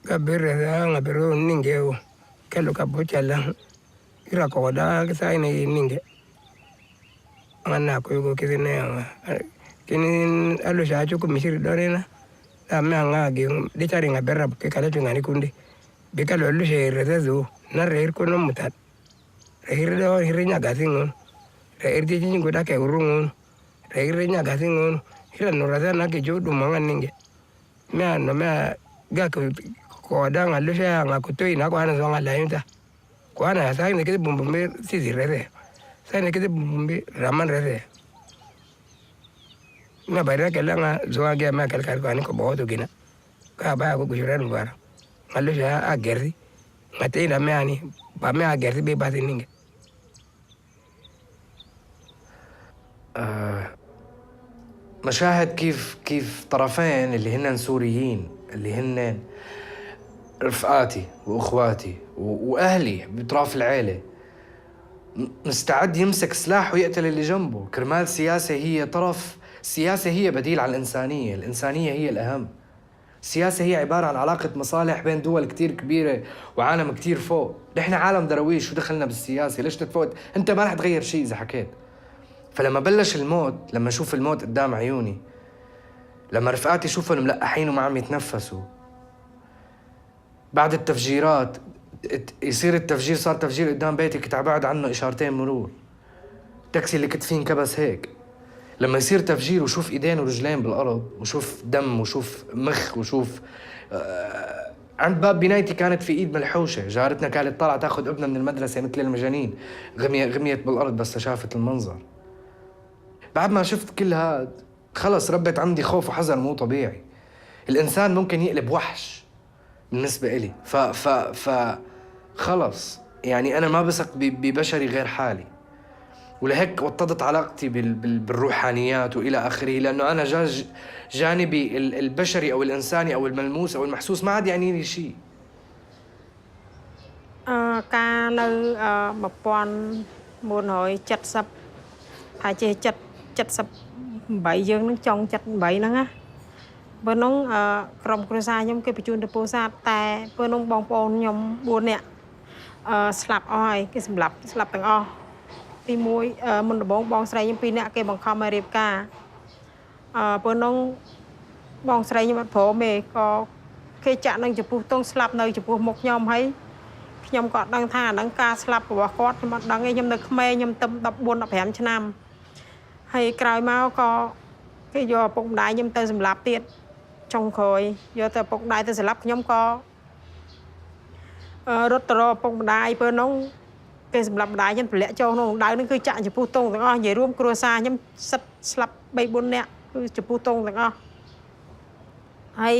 Kabireza ngabiro ninge kelo kabuchala ira koda kisa ini ninge mana ko yugo kizine kini alu shachu kumishiri dorena ame angagi de chari ngabera ke kala tungani kundi be kalo lu shere zezu na reir kono mutat reir do hirnya gasingon reir ji jingo da ke urungon reir nya gasingon hira nuraza na ke jodu mangan ninge me no me ga ko da ngalu sha ngakutoi na kwa na zonga lainta kwa na sai ne ke bumbumbe sisi rere sai ne ke bumbumbe raman rere na bayra kala nga zonga ge ma kal kal ko ani ko bodo gina ka ba ko gujuran bar ngalu sha a gerri ngate na me ani ba me a gerri be ba ninge مشاهد كيف طرفين اللي هن سوريين اللي هن رفقاتي واخواتي واهلي بطراف العيله مستعد يمسك سلاح ويقتل اللي جنبه كرمال سياسه هي طرف. السياسه هي بديل على الانسانيه، الانسانيه هي الاهم. السياسه هي عباره عن علاقه مصالح بين دول كتير كبيره وعالم كتير فوق. نحن عالم درويش، شو دخلنا بالسياسه؟ ليش تتفوت؟ انت ما رح تغير شيء اذا حكيت. فلما بلش الموت، لما اشوف الموت قدام عيوني، لما رفقاتي شوفهم ملقحين وما عم يتنفسوا، بعد التفجيرات يصير التفجير، صار تفجير قدام بيتي كنت عبعد عنه إشارتين مرور، التاكسي اللي كنت فيه انكبس هيك. لما يصير تفجير وشوف ايدين ورجلين بالارض وشوف دم وشوف مخ وشوف عند باب بنايتي كانت في ايد ملحوشه، جارتنا كانت طالعه تاخذ ابنها من المدرسه مثل المجانين، غميت بالارض بس شافت المنظر. بعد ما شفت كل هاد خلص ربت عندي خوف وحذر مو طبيعي. الانسان ممكن يقلب وحش بالنسبه إلي، خلص يعني انا ما بثق ببشري غير حالي. ولهيك وطدت علاقتي بالروحانيات والى اخره، لانه انا جانبي البشري او الانساني او الملموس او المحسوس ما عاد يعني لي شيء. ការនៅ1970ហើយជា78យើងនឹងចង់78ហ្នឹងណាបើនោះក្រុមគ្រួសារខ្ញុំគេបញ្ជូនទៅពោធិ៍សាត់តែពេលនោះបងប្អូនខ្ញុំ4នាក់ស្លាប់អស់ហើយគេសម្លាប់ទាំងអស់ទី1មុនដំបូងបងស្រីខ្ញុំ2នាក់គេបង្ខំឲ្យរៀបការពេលនោះបងស្រីខ្ញុំអត់ព្រមទេក៏គេចាក់នឹងចំពោះទងស្លាប់នៅចំពោះមុខខ្ញុំហើយខ្ញុំក៏ដឹងថាអានឹងការស្លាប់របស់គាត់ខ្ញុំអត់ដឹងទេខ្ញុំនៅក្មេងខ្ញុំទៅ14 15ឆ្នាំហើយក្រោយមកក៏គេយកឪពុកម្ដាយខ្ញុំទៅសម្លាប់ទៀតចុងក្រោយយកទៅឪពុកម្ដាយទៅសម្លាប់ខ្ញុំក៏រត់ទៅរកឪពុកម្ដាយពេលនោះគេសម្លាប់ម្ដាយខ្ញុំទម្លាក់ចូលក្នុងដៅនឹងគឺចាក់ចំពោះទងទាំងអស់និយាយរួមគ្រួសារខ្ញុំសិតស្លាប់ 3-4 នាក់គឺចំពោះទងទាំងអស់ហើយ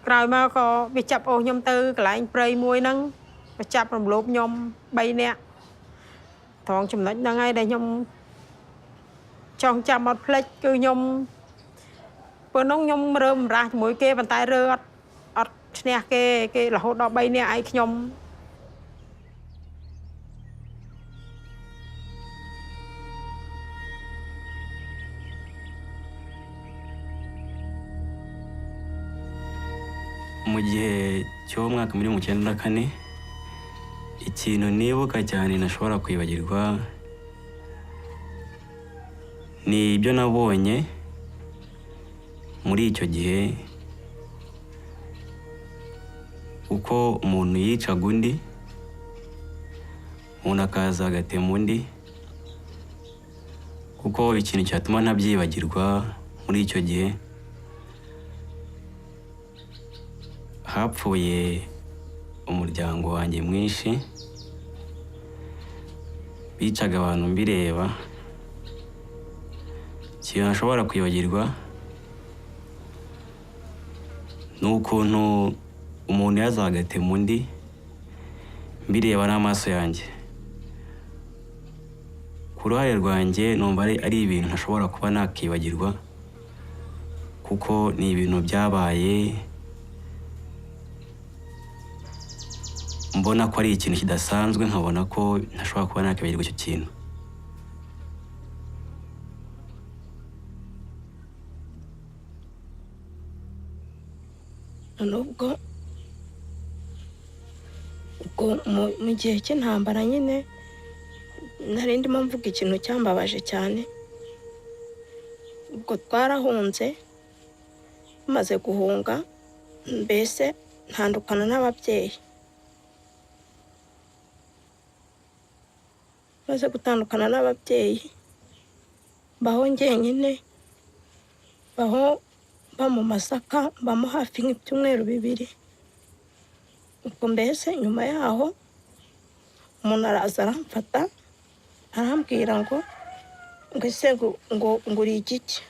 ក្រោយមកក៏វាចាប់អូសខ្ញុំទៅកន្លែងព្រៃមួយហ្នឹងវាចាប់រំលោភខ្ញុំ3នាក់ត្រង់ចំណុចហ្នឹងហើយដែលខ្ញុំចង់ចាំអត់ភ្លេចគឺខ្ញុំពេលនោះខ្ញុំរើមរាស់ជាមួយគេប៉ុន្តែរើអត់ឈ្នះគេរហូតដល់3នាក់ឯងខ្ញុំmu gihe cy'umwaka muri 1994 ikintu nibuka cyane ntashobora kwibagirwa ni ibyo nabonye muri icyo gihe uko umuntu yicaga undi umuntu akaza agatema undi kuko ikintu cyatuma ntabyibagirwa muri icyo gihe hapfuye umuryango wanjye mwinshi bicaga abantu mbireba ikintu ntashobora kwibagirwa ni ukuntu umuntu yazaga agatema undi mbireba n'amaso yanjye ku ruhare rwanjye numva ari ibintu ntashobora kuba nakibagirwa kuko ni ibintu byabaye mbona ko ari ikintu kidasanzwe nkabona ko ntashobora kuba nakibagirwa icyo kintu nubwo mu gihe cy'intambara nyine nari ndimo mvuga ikintu cyambabaje cyane. Ubwo twarahunze, tumaze guhunga mbese ntandukana n'ababyeyi. Maze gutandukana n'ababyeyi baho njyenyine, baho ba mu Masaka, bamo hafi nk'ibyumweru 2. Ubwo mbese nyuma yaho umuntu araza aramfata arambwira ngo ese ngo uri igiki.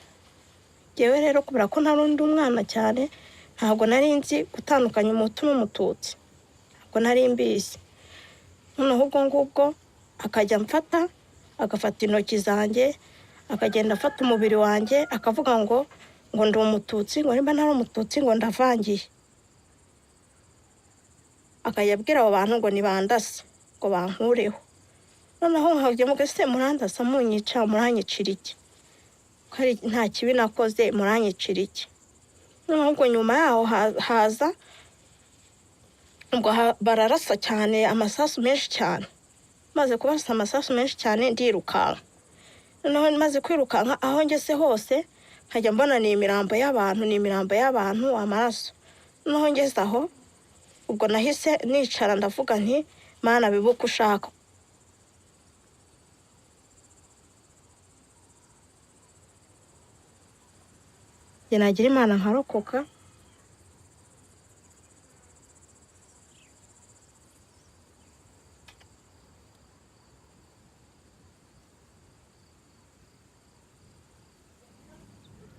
Jewe rero kubera ko ntarundi umwana cyane, ntabwo nari nzi gutandukanya umutu n'umututsi, ntabwo nari mbizi. Noneho ubwo ngubwo akajya mfata, agafata intoki zanjye, akagenda afata umubiri wanjye, akavuga ngo ndi umututsi, ngo nimba ntari umututsi ngo ndavangiye. Akayabwira abo bantu ngo nibandase, ngo bankureho. Noneho nkajya muga se murandasa munyica, muranyicira iki? Kari nta kibi nakoze, muranyicira iki? Noneho ubwo nyuma yaho haza ubwo bararasa cyane, amasasu menshi cyane. Maze kubasa amasasu menshi cyane ndirukanka. Noneho maze kwirukanka aho ngeze hose nkajya mbona ni imirambo y'abantu, amaraso. Noneho ngeze aho ubwo nahise nicara ndavuga nti Mana bibuka ushaka. Nagira Imana nkarokoka.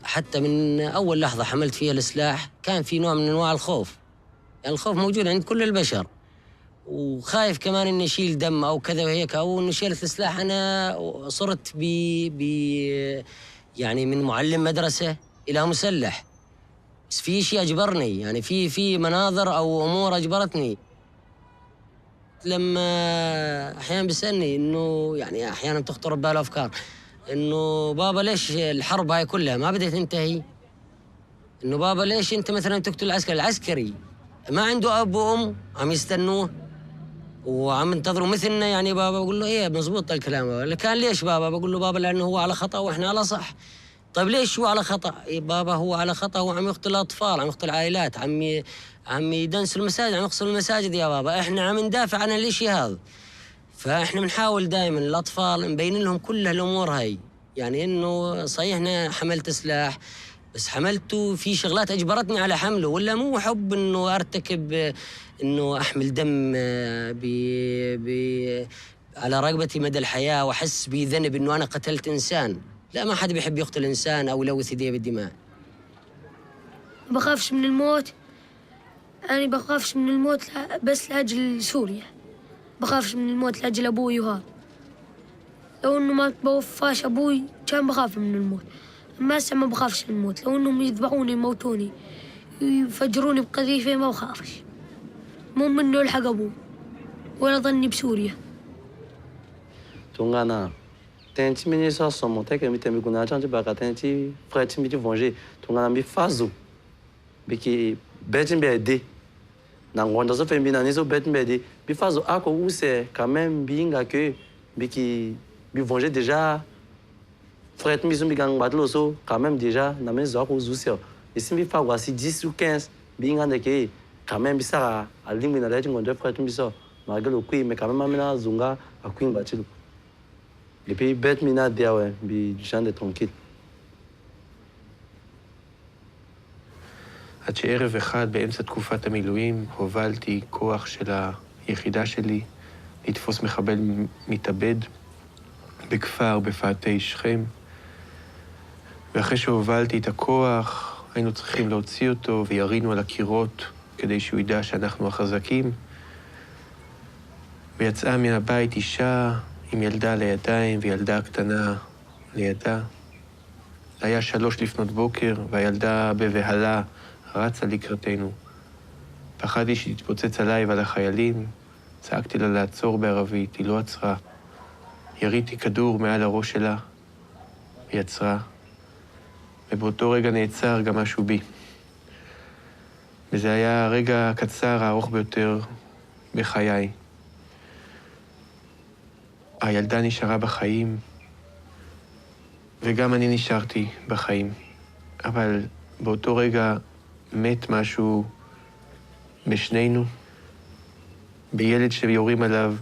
حتى من أول لحظة حملت فيها السلاح كان في نوع من أنواع الخوف. يعني الخوف موجود عند كل البشر، وخايف كمان إني أشيل دم أو كذا وهيك، أو إنه شيلت السلاح. أنا صرت يعني من معلم مدرسة إلى مسلح، بس في شيء أجبرني، يعني في مناظر أو أمور أجبرتني. لما أحيانا بيسألني إنه يعني أحيانا تخطر بباله أفكار إنه بابا ليش الحرب هاي كلها ما بدها تنتهي؟ إنه بابا ليش أنت مثلا تقتل العسكري ما عنده أب وأم عم يستنوه وعم ينتظروا مثلنا؟ يعني بابا بقول له إيه مزبوط الكلام. ولا كان ليش بابا؟ بقول له بابا لأنه هو على خطأ وإحنا على صح. طيب ليش هو على خطأ؟ إيه بابا هو على خطأ، هو عم يقتل أطفال، عم يقتل عائلات، عم يدنس المساجد، عم يقصر المساجد يا بابا. إحنا عم ندافع عن الإشي هذا. فإحنا بنحاول دائما الأطفال نبين لهم كل هالأمور هاي. يعني إنه صحيح أنا حملت سلاح، بس حملته في شغلات أجبرتني على حمله، ولا مو حب إنه أرتكب إنه أحمل دم على رقبتي مدى الحياة وأحس بذنب إنه أنا قتلت إنسان. لا، ما حد بيحب يقتل إنسان أو يلوث يديه بالدماء. ما بخافش من الموت. أنا بخافش من الموت بس لأجل سوريا، بخافش من الموت لأجل أبوي. وهذا لو إنه ما بوفاش أبوي كان بخاف من الموت، أما هسه ما بخافش من الموت. لو إنهم يذبحوني يموتوني يفجروني بقذيفة ما بخافش، مو منه يلحق أبوي ولا ظني بسوريا. Tungana tenti mini sa somo teke mi temi kuna chanti baka tenti freti mi venger tungana mi fazo biki betin bede na ngonda so fembi na niso betin bede bi fazo ako use quand même binga que biki bi venger déjà freti mi so mi gang batlo so quand même déjà na mezo ako user et si mi fa voici 10 ou 15 binga de que quand même bisara a lingui na leti ngonda freti mi so malgré le coup mais quand même amena zunga a queen batilo. Depuis bête mina dia ouais, bi gens de tranquille. עד שערב אחד באמצע תקופת המילואים הובלתי כוח של היחידה שלי לתפוס מחבל מתאבד בכפר בפאתי שכם. ואחרי שהובלתי את הכוח היינו צריכים להוציא אותו וירינו על הקירות כדי שהוא ידע שאנחנו החזקים. ויצאה מן הבית אישה עם ילדה לידיים וילדה קטנה לידה. היה 3 לפנות בוקר והילדה בבהלה רצה לקראתנו. פחדתי שתתפוצץ עליי ועל החיילים. צעקתי לה לעצור בערבית, היא לא עצרה. יריתי כדור מעל הראש שלה, היא עצרה. ובאותו רגע נעצר גם משהו בי. וזה היה הרגע הקצר הארוך ביותר בחיי. הילדה נשארה בחיים, וגם אני נשארתי בחיים. אבל באותו רגע מת משהו בשנינו. בילד שיורים עליו,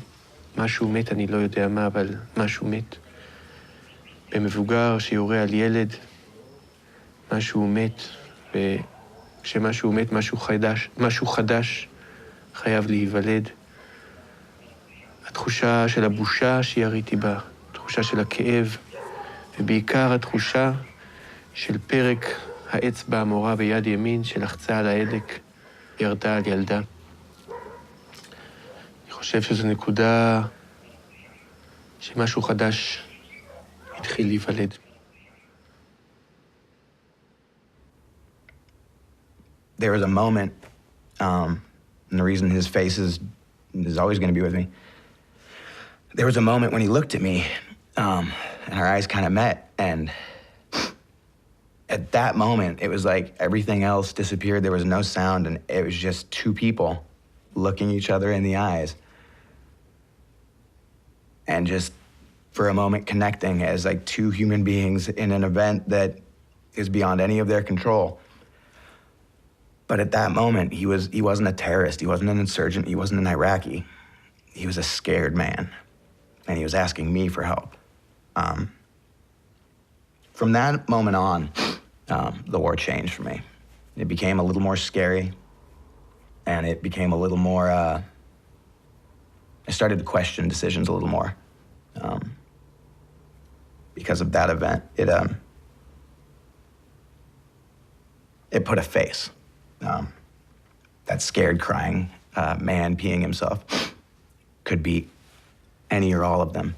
משהו מת, אני לא יודע מה, אבל משהו מת. במבוגר שיורה על ילד, משהו מת, וכשמשהו מת, משהו חדש חייב להיוולד. התחושה של הבושה שיריתי בה, התחושה של הכאב, ובעיקר התחושה של פרק האצבע המורה ביד ימין שלחצה על ההדק, ירדה על ילדה. אני חושב שזו נקודה שמשהו חדש התחיל להיוולד. There was a moment, and the reason his face is always going to be with me. There was a moment when he looked at me, and our eyes kind of met, and at that moment, it was like everything else disappeared. There was no sound, and it was just two people looking each other in the eyes, and just for a moment connecting as like two human beings in an event that is beyond any of their control. But at that moment, he wasn't a terrorist, he wasn't an insurgent, he wasn't an Iraqi. He was a scared man, and he was asking me for help. From that moment on, the war changed for me. It became a little more scary, and it became a little more, I started to question decisions a little more. Because of that event, it put a face. That scared, crying man peeing himself could be any or all of them.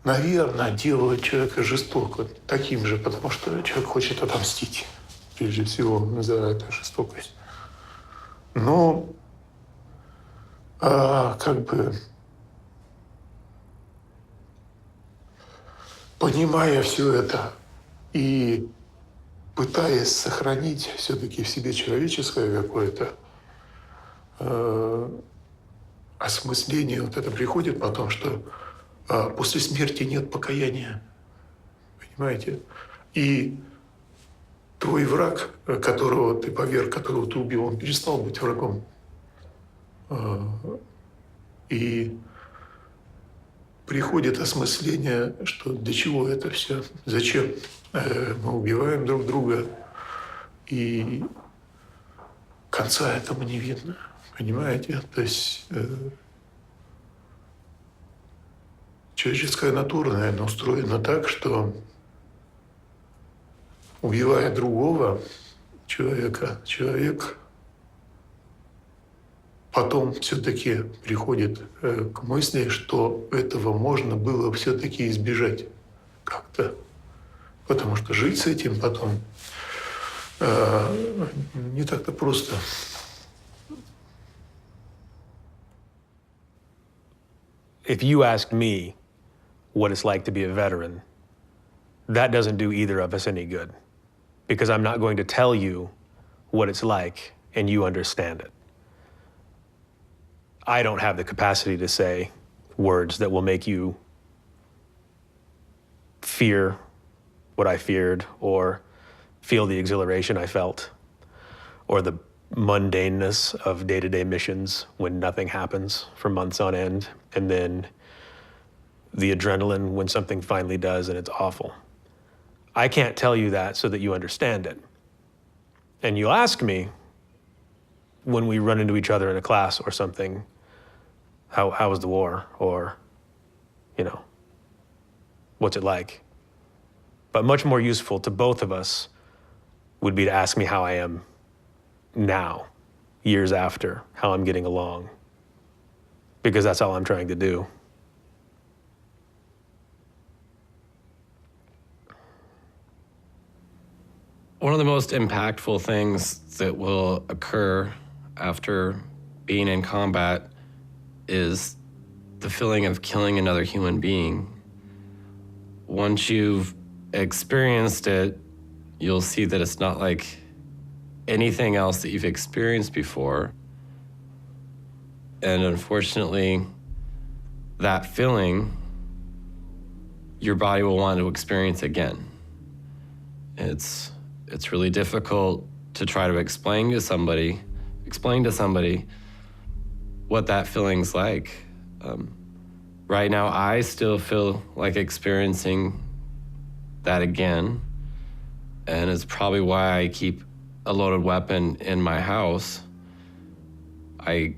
Наверное, делают человека жестоко таким же, потому что человек хочет отомстить, прежде всего, за эту жестокость. Но, как бы, понимая все это и пытаясь сохранить все-таки в себе человеческое какое-то осмысление, вот это приходит потом, что после смерти нет покаяния. Понимаете? И твой враг, которого ты поверг, которого ты убил, он перестал быть врагом. И приходит осмысление, что для чего это все, зачем мы убиваем друг друга, и конца этому не видно, понимаете? То есть человеческая натура, наверное, устроена так, что убивая другого человека, человек потом все-таки приходит к мысли, что этого можно было все-таки избежать как-то. Потому что жить с этим потом не так-то просто. If you ask me what it's like to be a veteran, that doesn't do either of us any good, because I'm not going to tell you what it's like and you understand it. I don't have the capacity to say words that will make you fear what I feared, or feel the exhilaration I felt, or the mundaneness of day-to-day missions when nothing happens for months on end, and then the adrenaline when something finally does and it's awful. I can't tell you that so that you understand it. And you'll ask me when we run into each other in a class or something, how was the war? Or, what's it like? But much more useful to both of us would be to ask me how I am now, years after, how I'm getting along. Because that's all I'm trying to do. One of the most impactful things that will occur after being in combat is the feeling of killing another human being. Once you've experienced it, you'll see that it's not like anything else that you've experienced before. And unfortunately, that feeling, your body will want to experience again. It's really difficult to try to explain to somebody what that feeling's like. Right now, I still feel like experiencing that again, and it's probably why I keep a loaded weapon in my house. I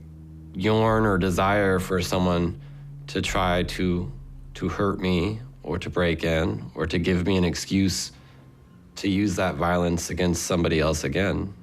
yearn or desire for someone to try to hurt me or to break in or to give me an excuse to use that violence against somebody else again.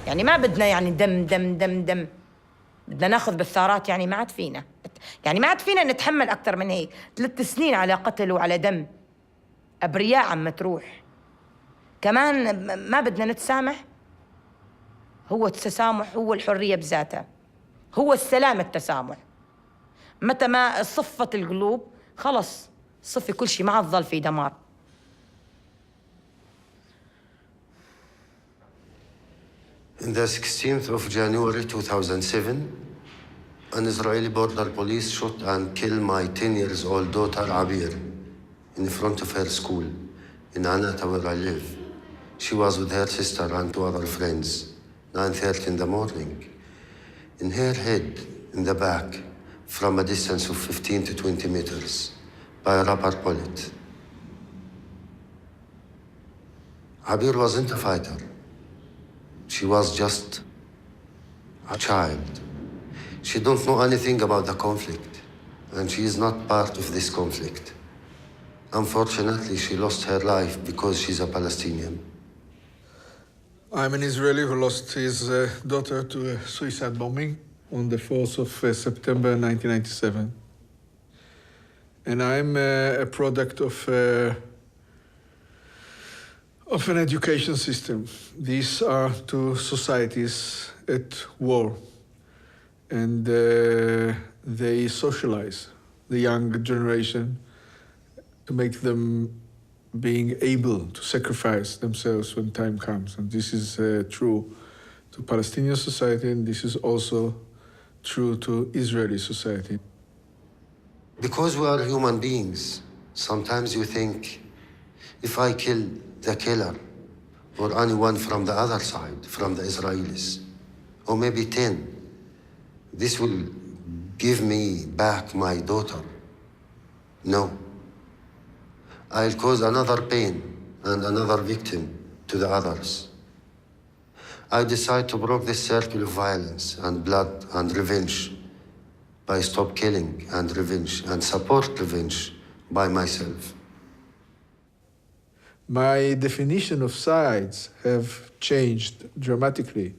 يعني ما بدنا يعني دم دم دم دم، بدنا ناخذ بالثارات. يعني ما عاد فينا، يعني ما عاد فينا نتحمل أكثر من هيك. 3 سنين على قتل وعلى دم، أبرياء عم تروح. كمان ما بدنا نتسامح. هو التسامح هو الحرية بذاتها، هو السلام التسامح. متى ما صفت القلوب خلص صفي كل شيء، ما عاد ظل في دمار. In the 16th of January 2007, an Israeli border police shot and killed my 10-year-old daughter Abir in front of her school in Anata, where I live. She was with her sister and 2 other friends, 9:30 in the morning. In her head, in the back, from a distance of 15 to 20 meters, by a rubber bullet. Abir wasn't a fighter. She was just a child. She don't know anything about the conflict, and she is not part of this conflict. Unfortunately, she lost her life because she's a Palestinian. I'm an Israeli who lost his daughter to a suicide bombing on the 4th of September 1997. And I'm a product of an education system. These are 2 societies at war, and they socialize the young generation to make them being able to sacrifice themselves when time comes. And this is true to Palestinian society, and this is also true to Israeli society. Because we are human beings, sometimes you think, if I kill the killer, or anyone from the other side, from the Israelis, or maybe 10, this will give me back my daughter. No. I'll cause another pain and another victim to the others. I decide to break this circle of violence and blood and revenge by stop killing and revenge and support revenge by myself. My definition of sides have changed dramatically.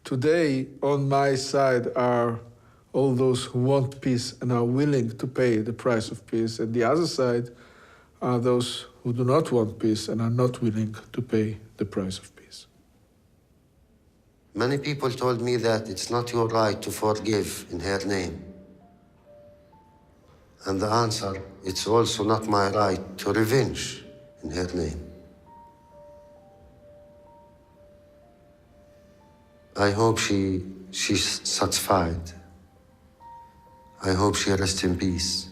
Today, on my side are all those who want peace and are willing to pay the price of peace, and the other side are those who do not want peace and are not willing to pay the price of peace. Many people told me that it's not your right to forgive in her name. And the answer, it's also not my right to revenge in her name. I hope she's satisfied. I hope she rests in peace.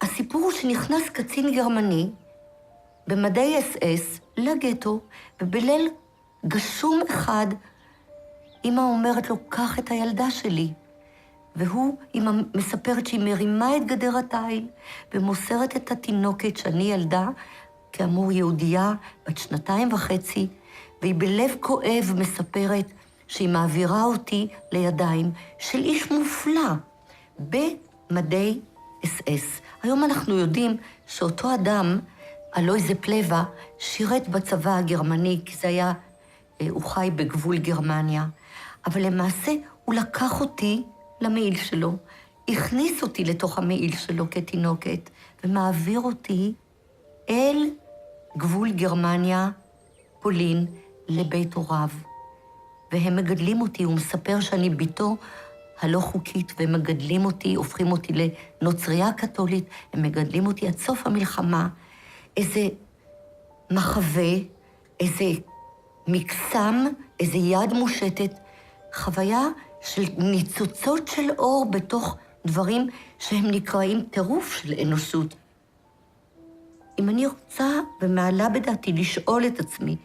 הסיפור הוא שנכנס קצין גרמני במדי אס-אס לגטו, ובליל גשום אחד אמא אומרת לו, קח את הילדה שלי. אמא מספרת שהיא מרימה את גדר התיל ומוסרת את התינוקת שאני ילדה, כאמור יהודייה בת 2.5, והיא בלב כואב מספרת שהיא מעבירה אותי לידיים של איש מופלא במדי אס-אס. היום אנחנו יודעים שאותו אדם, אלוי זה פלווה, שירת בצבא הגרמני, כי זה היה, הוא חי בגבול גרמניה. אבל למעשה הוא לקח אותי למעיל שלו, הכניס אותי לתוך המעיל שלו כתינוקת, ומעביר אותי אל גבול גרמניה, פולין, לבית הוריו. והם מגדלים אותי, הוא מספר שאני ביתו הלא חוקית, והם מגדלים אותי, הופכים אותי לנוצריה קתולית, הם מגדלים אותי עד סוף המלחמה, איזה מחווה, איזה מקסם, איזה יד מושטת, חוויה של ניצוצות של אור בתוך דברים שהם נקראים טירוף של אנושות. אם אני רוצה ומעלה בדעתי לשאול את עצמי,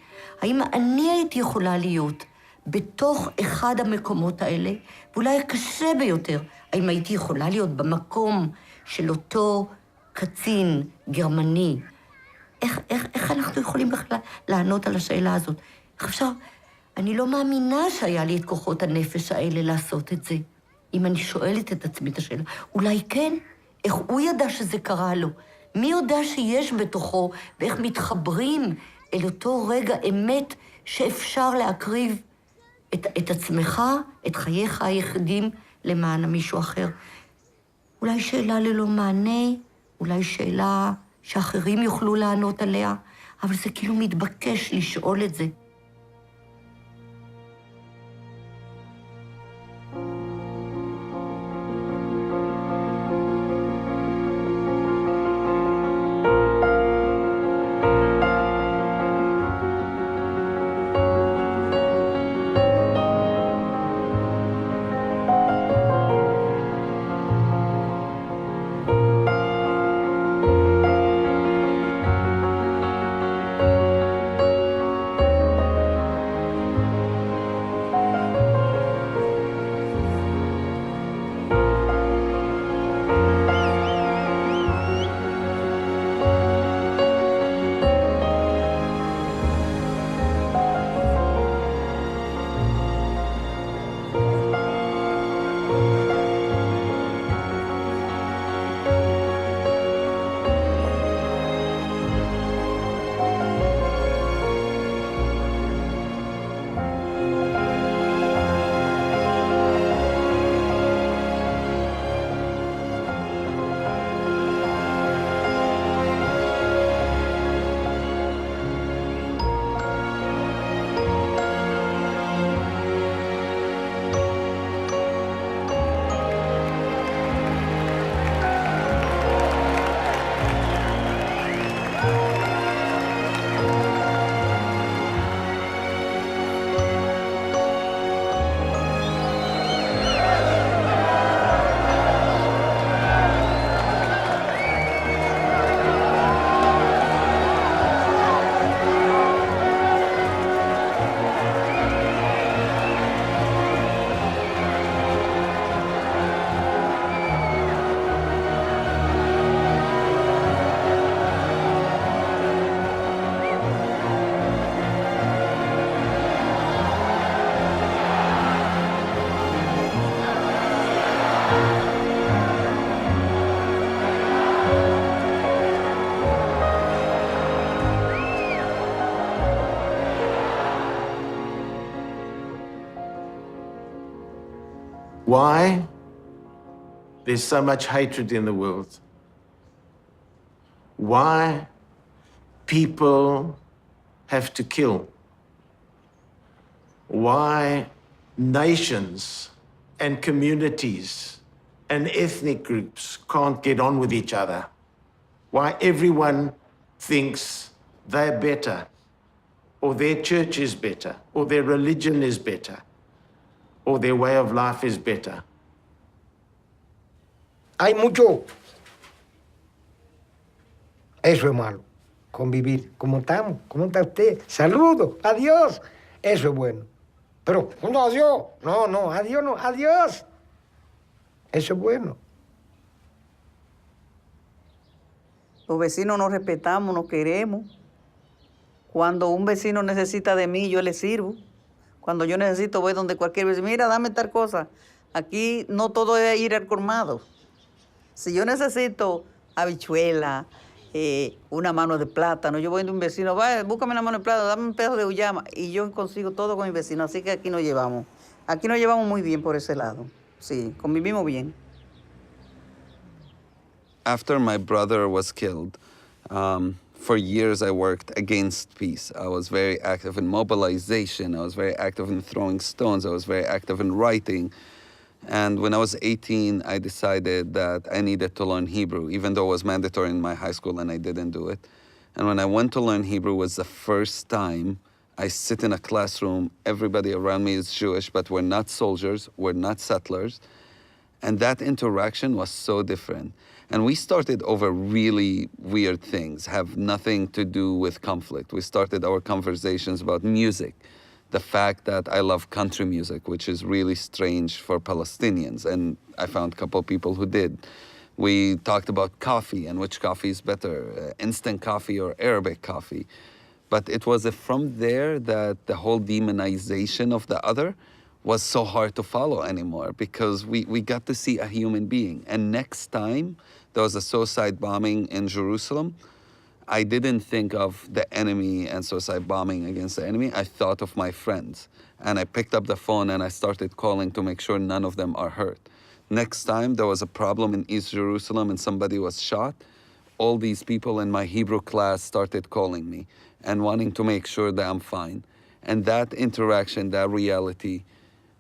האם אני הייתי יכולה להיות בתוך אחד המקומות האלה, ואולי הקשה ביותר, האם הייתי יכולה להיות במקום של אותו קצין גרמני? איך אנחנו יכולים בכלל לענות על השאלה הזאת? איך אפשר? אני לא מאמינה שהיה לי את כוחות הנפש האלה לעשות את זה. אם אני שואלת את עצמי את השאלה, אולי כן? איך הוא ידע שזה קרה לו? מי יודע שיש בתוכו, ואיך מתחברים אל אותו רגע אמת שאפשר להקריב את עצמך, את חייך היחידים, למען מישהו אחר. אולי שאלה ללא מענה, אולי שאלה שאחרים יוכלו לענות עליה, אבל זה כאילו מתבקש לשאול את זה. why there's so much hatred in the world. Why people have to kill. Why nations and communities and ethnic groups can't get on with each other. Why everyone thinks they're better, or their church is better, or their religion is better, or their way of life is better. Hay mucho. Eso es malo. Convivir. ¿Cómo estamos? ¿Cómo está usted? Saludos. Adiós. Eso es bueno. Pero, no, adiós. No, no, adiós, no, adiós. Eso es bueno. Los vecinos nos respetamos, nos queremos. Cuando un vecino necesita de mí, yo le sirvo. Cuando yo necesito, voy donde cualquier vecino. Mira, dame tal cosa. Aquí no todo es ir al colmado. Si yo necesito habichuela, una mano de plátano, yo voy de un vecino, va, búscame una mano de plátano, dame un pedazo de uyama, y yo consigo todo con mi vecino. Así que aquí nos llevamos. Aquí nos llevamos muy bien por ese lado. Sí, convivimos bien. After my brother was killed, for years I worked against peace. I was very active in mobilization. I was very active in throwing stones. I was very active in writing. And when I was 18, I decided that I needed to learn Hebrew, even though it was mandatory in my high school and I didn't do it. And when I went to learn Hebrew, it was the first time I sit in a classroom. Everybody around me is Jewish, but we're not soldiers, we're not settlers. And that interaction was so different. And we started over really weird things, have nothing to do with conflict. We started our conversations about music. The fact that I love country music, which is really strange for Palestinians, and I found a couple of people who did. We talked about coffee and which coffee is better, instant coffee or Arabic coffee. But it was from there that the whole demonization of the other was so hard to follow anymore, because we got to see a human being. And next time there was a suicide bombing in Jerusalem, I didn't think of the enemy and suicide bombing against the enemy. I thought of my friends. And I picked up the phone and I started calling to make sure none of them are hurt. Next time there was a problem in East Jerusalem and somebody was shot, all these people in my Hebrew class started calling me and wanting to make sure that I'm fine. And that interaction, that reality,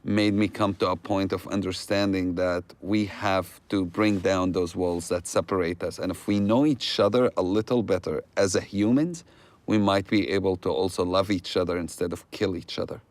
made me come to a point of understanding that we have to bring down those walls that separate us. And if we know each other a little better as a humans, we might be able to also love each other instead of kill each other.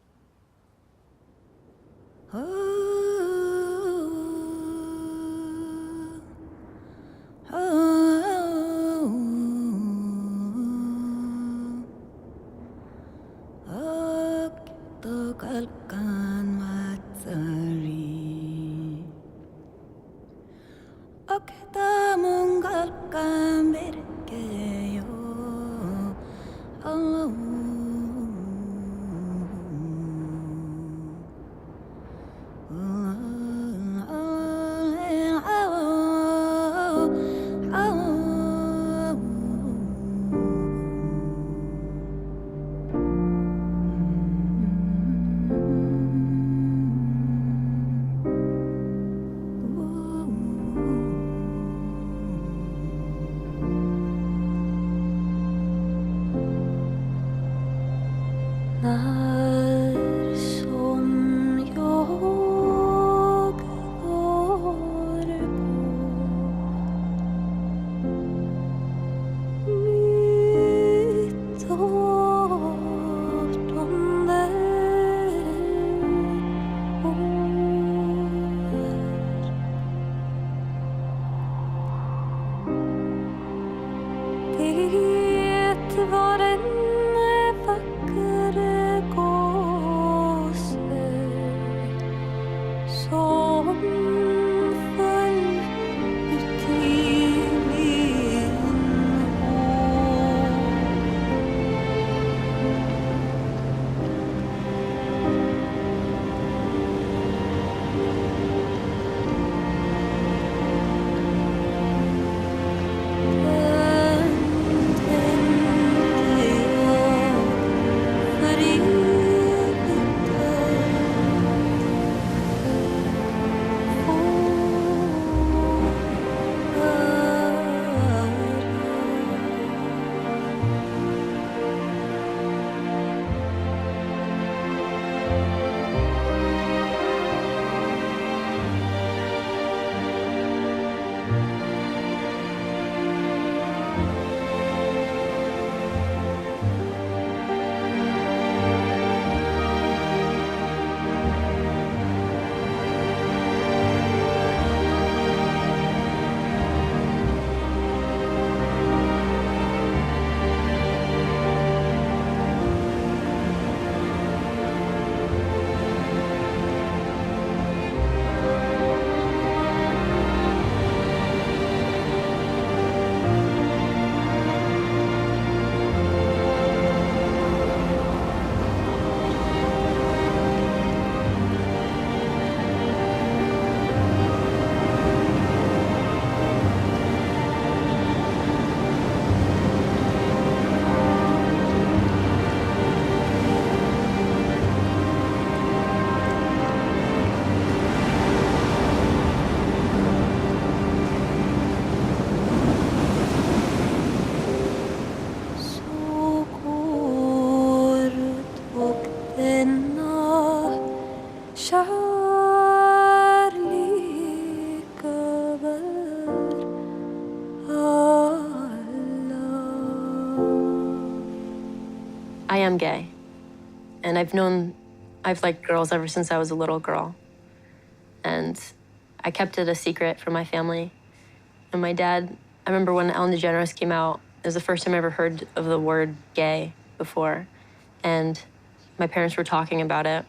I am gay. And I've liked girls ever since I was a little girl. And I kept it a secret from my family. And my dad, I remember when Ellen DeGeneres came out, it was the first time I ever heard of the word gay before. And my parents were talking about it.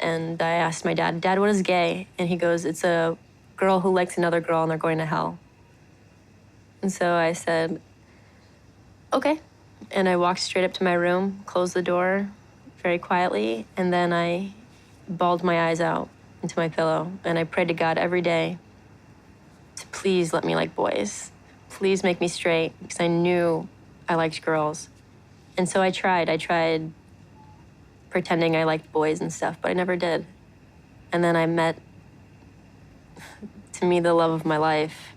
And I asked my dad, Dad, what is gay? And he goes, it's a girl who likes another girl and they're going to hell. And so I said, okay. And I walked straight up to my room, closed the door very quietly, and then I bawled my eyes out into my pillow. And I prayed to God every day to please let me like boys. Please make me straight, because I knew I liked girls. And so I tried pretending I liked boys and stuff, but I never did. And then I met, to me, the love of my life.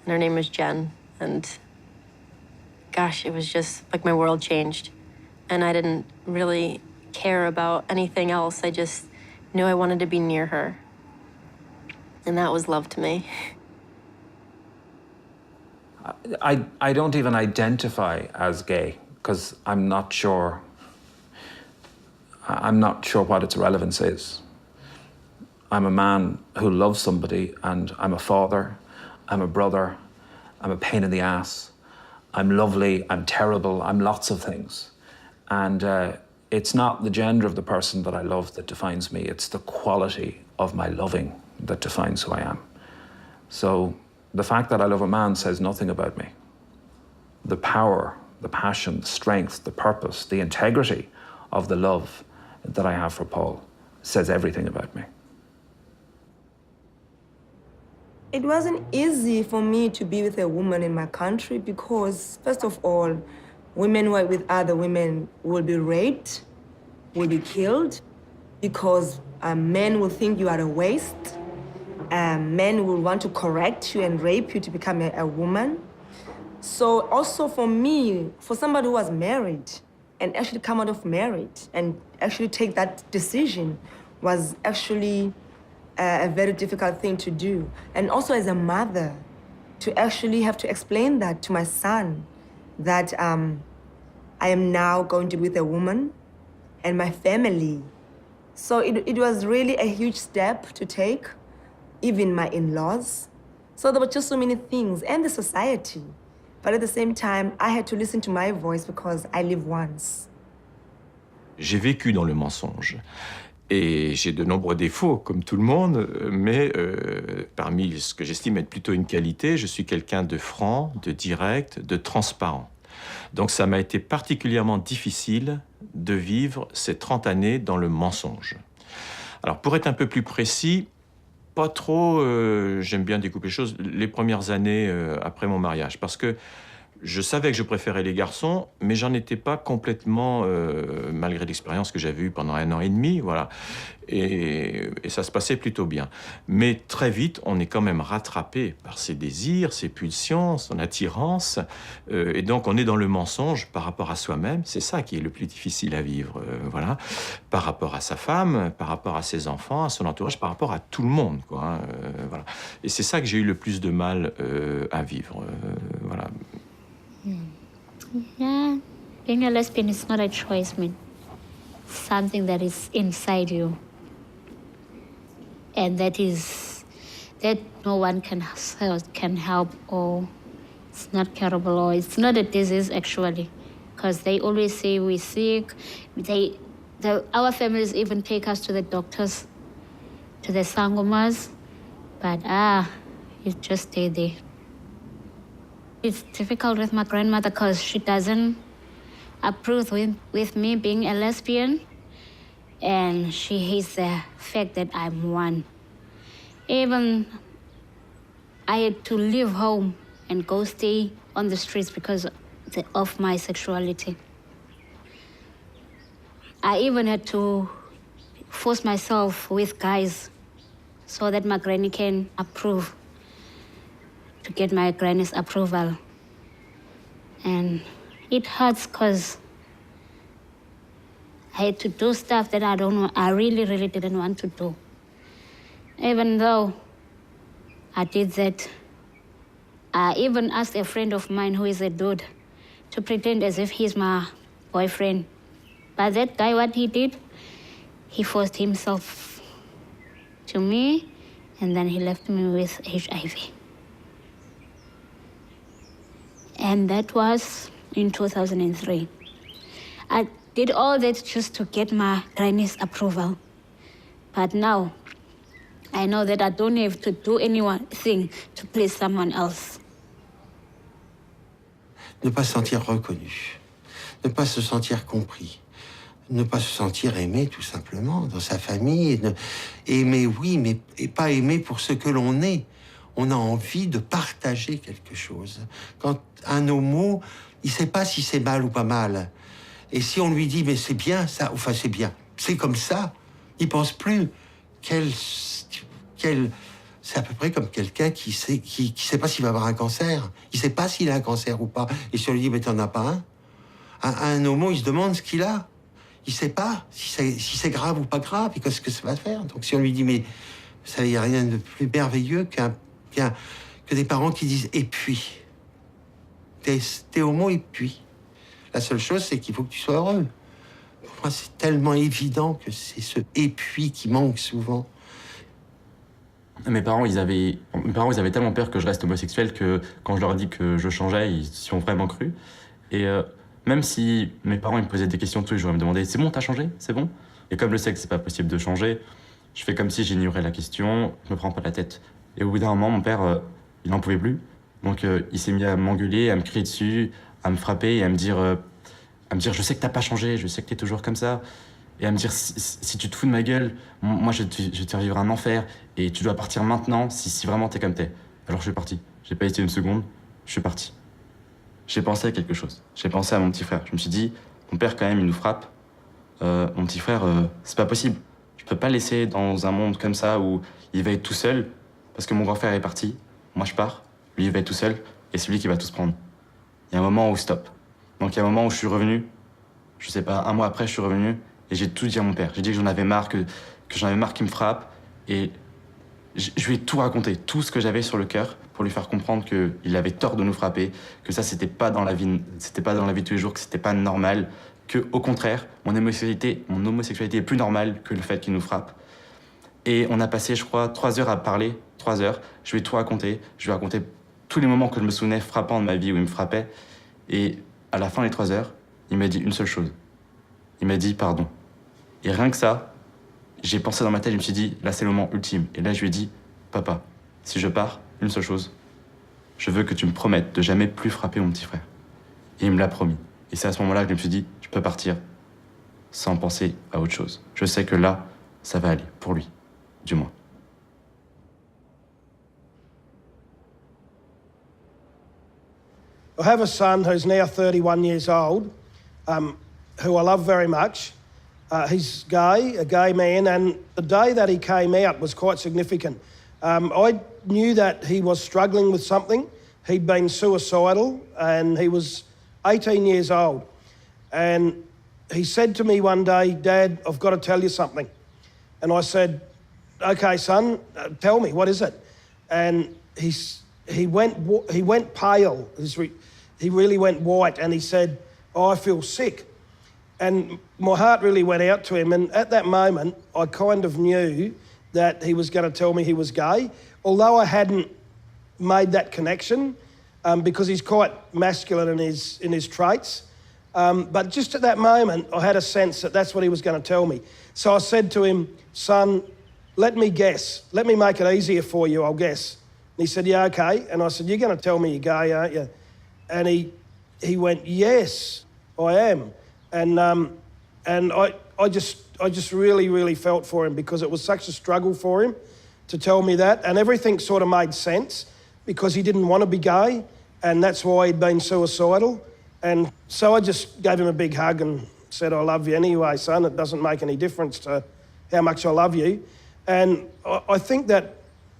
And her name was Jen. And gosh, it was just like my world changed. And I didn't really care about anything else. I just knew I wanted to be near her. And that was love to me. I don't even identify as gay because I'm not sure what its relevance is. I'm a man who loves somebody, and I'm a father, I'm a brother, I'm a pain in the ass, I'm lovely, I'm terrible, I'm lots of things. And it's not the gender of the person that I love that defines me, it's the quality of my loving that defines who I am. So the fact that I love a man says nothing about me. The power, the passion, the strength, the purpose, the integrity of the love that I have for Paul says everything about me. It wasn't easy for me to be with a woman in my country because, first of all, women who are with other women will be raped, will be killed, because men will think you are a waste. Men will want to correct you and rape you to become a woman. So also for me, for somebody who was married and actually come out of marriage and actually take that decision was actually a very difficult thing to do. And also as a mother, to actually have to explain that to my son, that I am now going to be with a woman and my family. So it was really a huge step to take, even my in-laws. So there were just so many things, and the society. But at the same time, I had to listen to my voice because I live once. J'ai vécu dans le mensonge. Et j'ai de nombreux défauts, comme tout le monde, mais parmi ce que j'estime être plutôt une qualité, je suis quelqu'un de franc, de direct, de transparent. Donc ça m'a été particulièrement difficile de vivre ces 30 années dans le mensonge. Alors pour être un peu plus précis, pas trop, j'aime bien découper les choses, les premières années après mon mariage, parce que je savais que je préférais les garçons, mais j'en étais pas complètement, malgré l'expérience que j'avais eue pendant 1 an et demi, voilà. Et ça se passait plutôt bien. Mais très vite, on est quand même rattrapé par ses désirs, ses pulsions, son attirance. Et donc, on est dans le mensonge par rapport à soi-même. C'est ça qui est le plus difficile à vivre, voilà. Par rapport à sa femme, par rapport à ses enfants, à son entourage, par rapport à tout le monde, quoi, hein, voilà. Et c'est ça que j'ai eu le plus de mal à vivre, voilà. Yeah, being a lesbian is not a choice, man. Something that is inside you. And that no one can help, or it's not curable, or it's not a disease actually. Because they always say we're sick. Our families even take us to the doctors, to the sangomas, but you just stay there. It's difficult with my grandmother because she doesn't approve with me being a lesbian, and she hates the fact that I'm one. Even I had to leave home and go stay on the streets because of my sexuality. I even had to force myself with guys so that my granny can approve, to get my granny's approval. And it hurts because I had to do stuff that I really, really didn't want to do. Even though I did that, I even asked a friend of mine who is a dude to pretend as if he's my boyfriend. But that guy, what he did, he forced himself to me, and then he left me with HIV. And that was in 2003. I did all that just to get my granny's approval. But now, I know that I don't have to do anything to please someone else. Ne pas se sentir reconnu, ne pas se sentir compris, ne pas se sentir aimé tout simplement dans sa famille. Aimer, oui, mais et pas aimer pour ce que l'on est. On a envie de partager quelque chose. Quand un homo, il ne sait pas si c'est mal ou pas mal. Et si on lui dit, mais c'est bien ça, enfin c'est bien, c'est comme ça, il ne pense plus. C'est à peu près comme quelqu'un qui sait pas s'il va avoir un cancer. Il sait pas s'il a un cancer ou pas. Et si on lui dit, mais t'en as pas un, un homo, il se demande ce qu'il a. Il sait pas si c'est grave ou pas grave et qu'est-ce que ça va faire. Donc si on lui dit, mais ça, il n'y a rien de plus merveilleux que des parents qui disent, et puis, t'es homo et puis. La seule chose, c'est qu'il faut que tu sois heureux. Pour moi, c'est tellement évident que c'est ce « et puis » qui manque souvent. Mes parents, ils avaient tellement peur que je reste homosexuel que quand je leur ai dit que je changeais, ils s'y ont vraiment cru. Et même si mes parents ils me posaient des questions tous les jours, ils me demandaient « c'est bon, t'as changé? C'est bon ?» Et comme je sais que c'est pas possible de changer, je fais comme si j'ignorais la question, je me prends pas la tête. Et au bout d'un moment, mon père, il n'en pouvait plus. Donc il s'est mis à m'engueuler, à me crier dessus, à me frapper et à me dire je sais que t'as pas changé, je sais que t'es toujours comme ça. Et à me dire si tu te fous de ma gueule, moi je vais te faire vivre un enfer et tu dois partir maintenant si vraiment t'es comme t'es. Alors je suis parti. J'ai pas hésité une seconde, je suis parti. J'ai pensé à quelque chose. J'ai pensé à mon petit frère. Je me suis dit, mon père quand même il nous frappe. Mon petit frère, c'est pas possible. Je peux pas le laisser dans un monde comme ça où il va être tout seul parce que mon grand frère est parti. Moi je pars, lui il va être tout seul et c'est lui qui va tout se prendre. Il y a un moment où stop. Donc il y a un moment où je suis revenu, je sais pas, un mois après je suis revenu et j'ai tout dit à mon père. J'ai dit que j'en avais marre, que j'en avais marre qu'il me frappe et je lui ai tout raconté, tout ce que j'avais sur le cœur pour lui faire comprendre qu'il avait tort de nous frapper, que ça c'était pas dans la vie de tous les jours, que c'était pas normal, que au contraire, mon homosexualité est plus normale que le fait qu'il nous frappe. Et on a passé, je crois, 3 heures à parler, 3 heures. Je lui ai tout raconté, je lui ai raconté tous les moments que je me souvenais frappants de ma vie où il me frappait. Et à la fin des 3 heures, il m'a dit une seule chose. Il m'a dit pardon. Et rien que ça, j'ai pensé dans ma tête, je me suis dit, là c'est le moment ultime. Et là je lui ai dit, papa, si je pars, une seule chose, je veux que tu me promettes de jamais plus frapper mon petit frère. Et il me l'a promis. Et c'est à ce moment-là que je me suis dit, je peux partir sans penser à autre chose. Je sais que là, ça va aller, pour lui, du moins. I have a son who's now 31 years old, who I love very much. He's gay, a gay man, and the day that he came out was quite significant. I knew that he was struggling with something. He'd been suicidal, and he was 18 years old. And he said to me one day, "Dad, I've got to tell you something." And I said, "Okay, son, tell me, what is it?" And he went pale. He really went white, and he said, "Oh, I feel sick." And my heart really went out to him. And at that moment, I kind of knew that he was going to tell me he was gay, although I hadn't made that connection because he's quite masculine in his traits. But just at that moment, I had a sense that that's what he was going to tell me. So I said to him, "Son, let me guess. Let me make it easier for you, I'll guess." And he said, "Yeah, okay." And I said, "You're going to tell me you're gay, aren't you?" And he went, "Yes, I am." And I just really, really felt for him because it was such a struggle for him to tell me that. And everything sort of made sense because he didn't want to be gay, and that's why he'd been suicidal. And so I just gave him a big hug and said, "I love you anyway, son. It doesn't make any difference to how much I love you." And I think that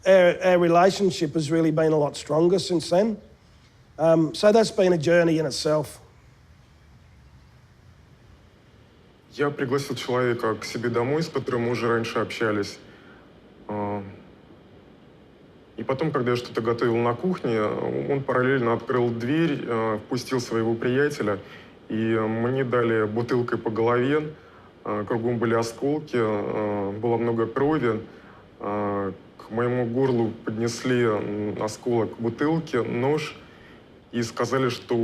our relationship has really been a lot stronger since then. So that's been a journey in itself. Я пригласил человека к себе домой, с которым мы уже раньше общались. И потом, когда я что-то готовил на кухне, он параллельно открыл дверь, впустил своего приятеля. И мне дали бутылкой по голове, кругом были осколки, было много крови. К моему горлу поднесли осколок бутылки, нож, и сказали, что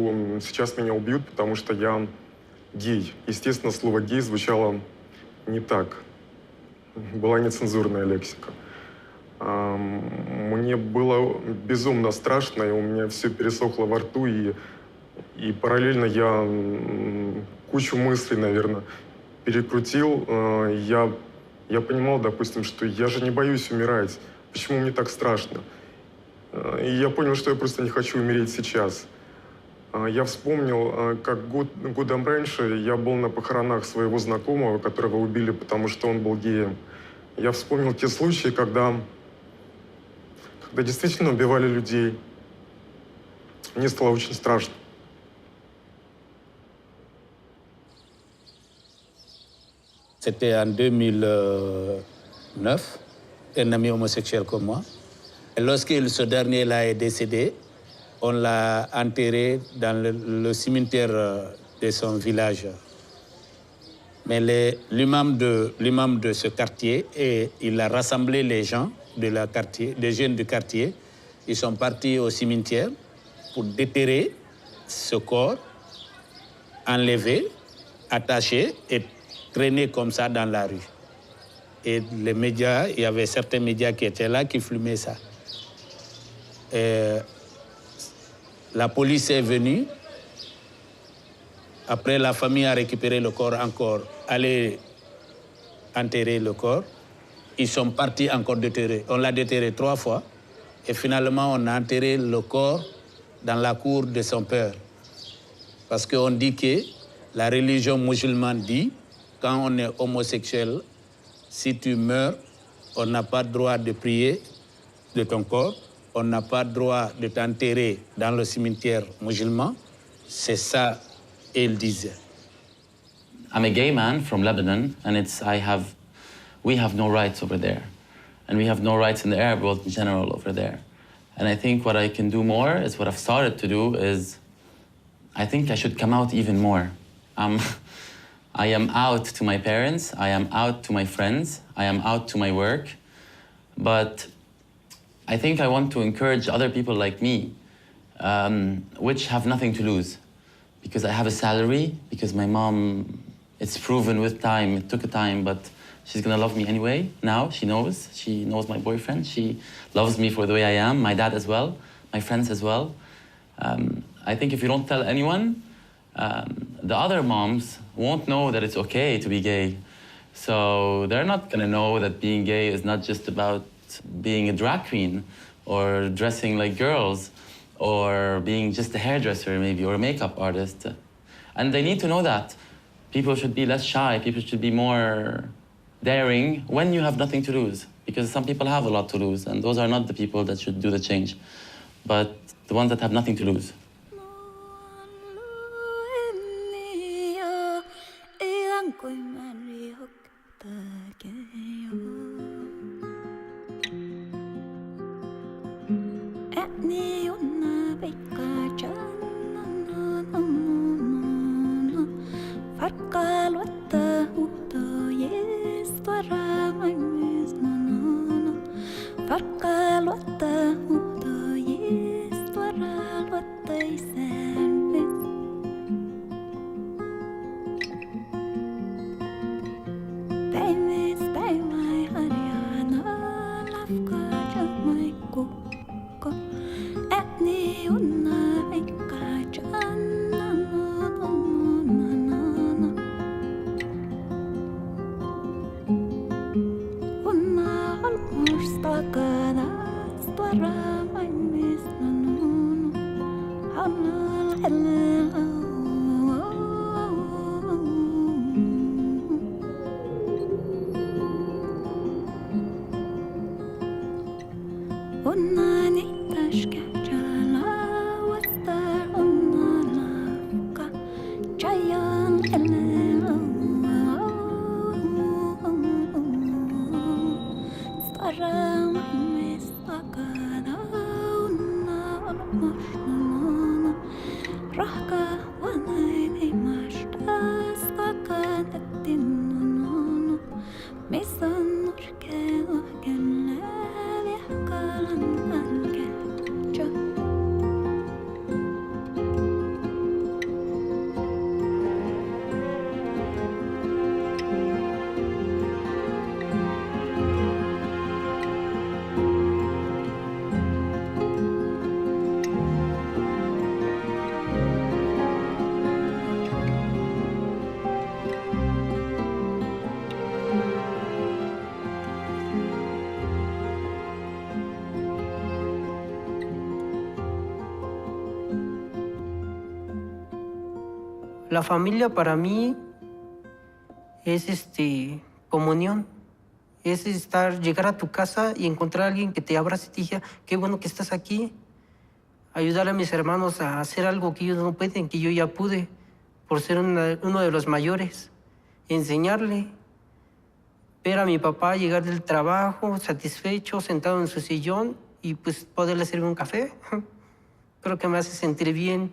сейчас меня убьют, потому что я гей. Естественно, слово «гей» звучало не так. Была нецензурная лексика. Мне было безумно страшно, и у меня все пересохло во рту, и параллельно я кучу мыслей, наверное, перекрутил. Я понимал, допустим, что я же не боюсь умирать. Почему мне так страшно? И я понял, что я просто не хочу умереть сейчас. Я вспомнил, как годом раньше я был на похоронах своего знакомого, которого убили, потому что он был геем. Я вспомнил те случаи, когда действительно убивали людей. Мне стало очень страшно. C'était en 2009, un ami homosexuel comme moi. Et lorsque ce dernier là est décédé, on l'a enterré dans le cimetière de son village. Mais l'imam de ce quartier, il a rassemblé les gens des jeunes du quartier. Ils sont partis au cimetière pour déterrer ce corps, enlever, attacher et traîner comme ça dans la rue. Et les médias, il y avait certains médias qui étaient là, qui filmaient ça. Et la police est venue. Après, la famille a récupéré le corps encore, allé enterrer le corps. Ils sont partis encore déterrer. On l'a déterré 3 fois. Et finalement, on a enterré le corps dans la cour de son père. Parce qu'on dit que la religion musulmane dit, quand on est homosexuel, si tu meurs, on n'a pas le droit de prier de ton corps, on n'a pas le droit de t'enterrer dans le cimetière musulman. C'est ça, il disait. I'm a gay man from Lebanon, and we have no rights over there. And we have no rights in the Arab world in general over there. And I think what I can do more is what I've started to do is, I think I should come out even more. I am out to my parents, I am out to my friends, I am out to my work, but I think I want to encourage other people like me, which have nothing to lose, because I have a salary, because my mom, it's proven with time, it took a time, but she's gonna love me anyway. Now she knows my boyfriend, she loves me for the way I am, my dad as well, my friends as well. I think if you don't tell anyone, the other moms won't know that it's okay to be gay. So they're not gonna know that being gay is not just about being a drag queen or dressing like girls or being just a hairdresser maybe or a makeup artist. And they need to know that. People should be less shy, people should be more daring when you have nothing to lose, because some people have a lot to lose, and those are not the people that should do the change, but the ones that have nothing to lose. Rahka wa La familia para mí es comunión. Es llegar a tu casa y encontrar a alguien que te abrace y te diga, qué bueno que estás aquí. Ayudar a mis hermanos a hacer algo que ellos no pueden, que yo ya pude, por ser uno de los mayores. Enseñarle. Ver a mi papá llegar del trabajo, satisfecho, sentado en su sillón y pues poderle servir un café. Creo que me hace sentir bien.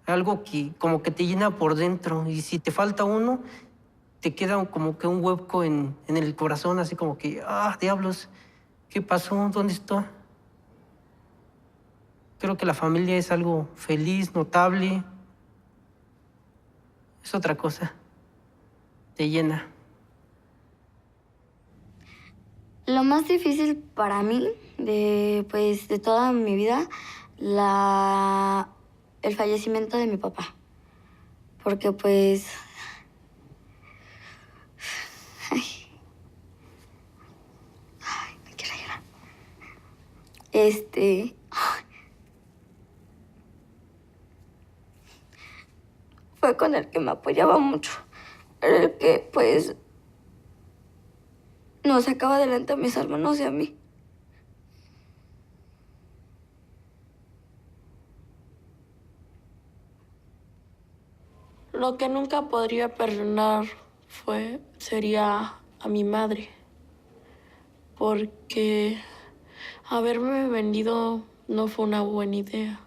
Algo que como que te llena por dentro. Y si te falta uno, te queda como que un hueco en el corazón, así como que, diablos, ¿qué pasó? ¿Dónde está? Creo que la familia es algo feliz, notable. Es otra cosa. Te llena. Lo más difícil para mí de toda mi vida, el fallecimiento de mi papá. Porque pues... me quiero llorar. Fue con el que me apoyaba mucho. Era el que pues nos sacaba adelante a mis hermanos y a mí. Lo que nunca podría perdonar sería a mi madre, porque haberme vendido no fue una buena idea.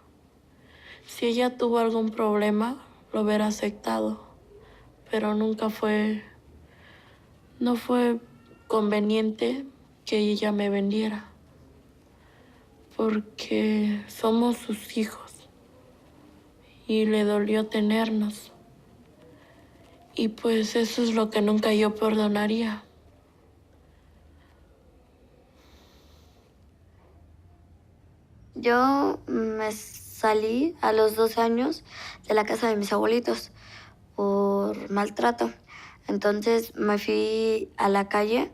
Si ella tuvo algún problema, lo hubiera aceptado, pero no fue conveniente que ella me vendiera, porque somos sus hijos y le dolió tenernos. Y pues eso es lo que nunca yo perdonaría. Yo me salí a los 12 años de la casa de mis abuelitos por maltrato. Entonces me fui a la calle,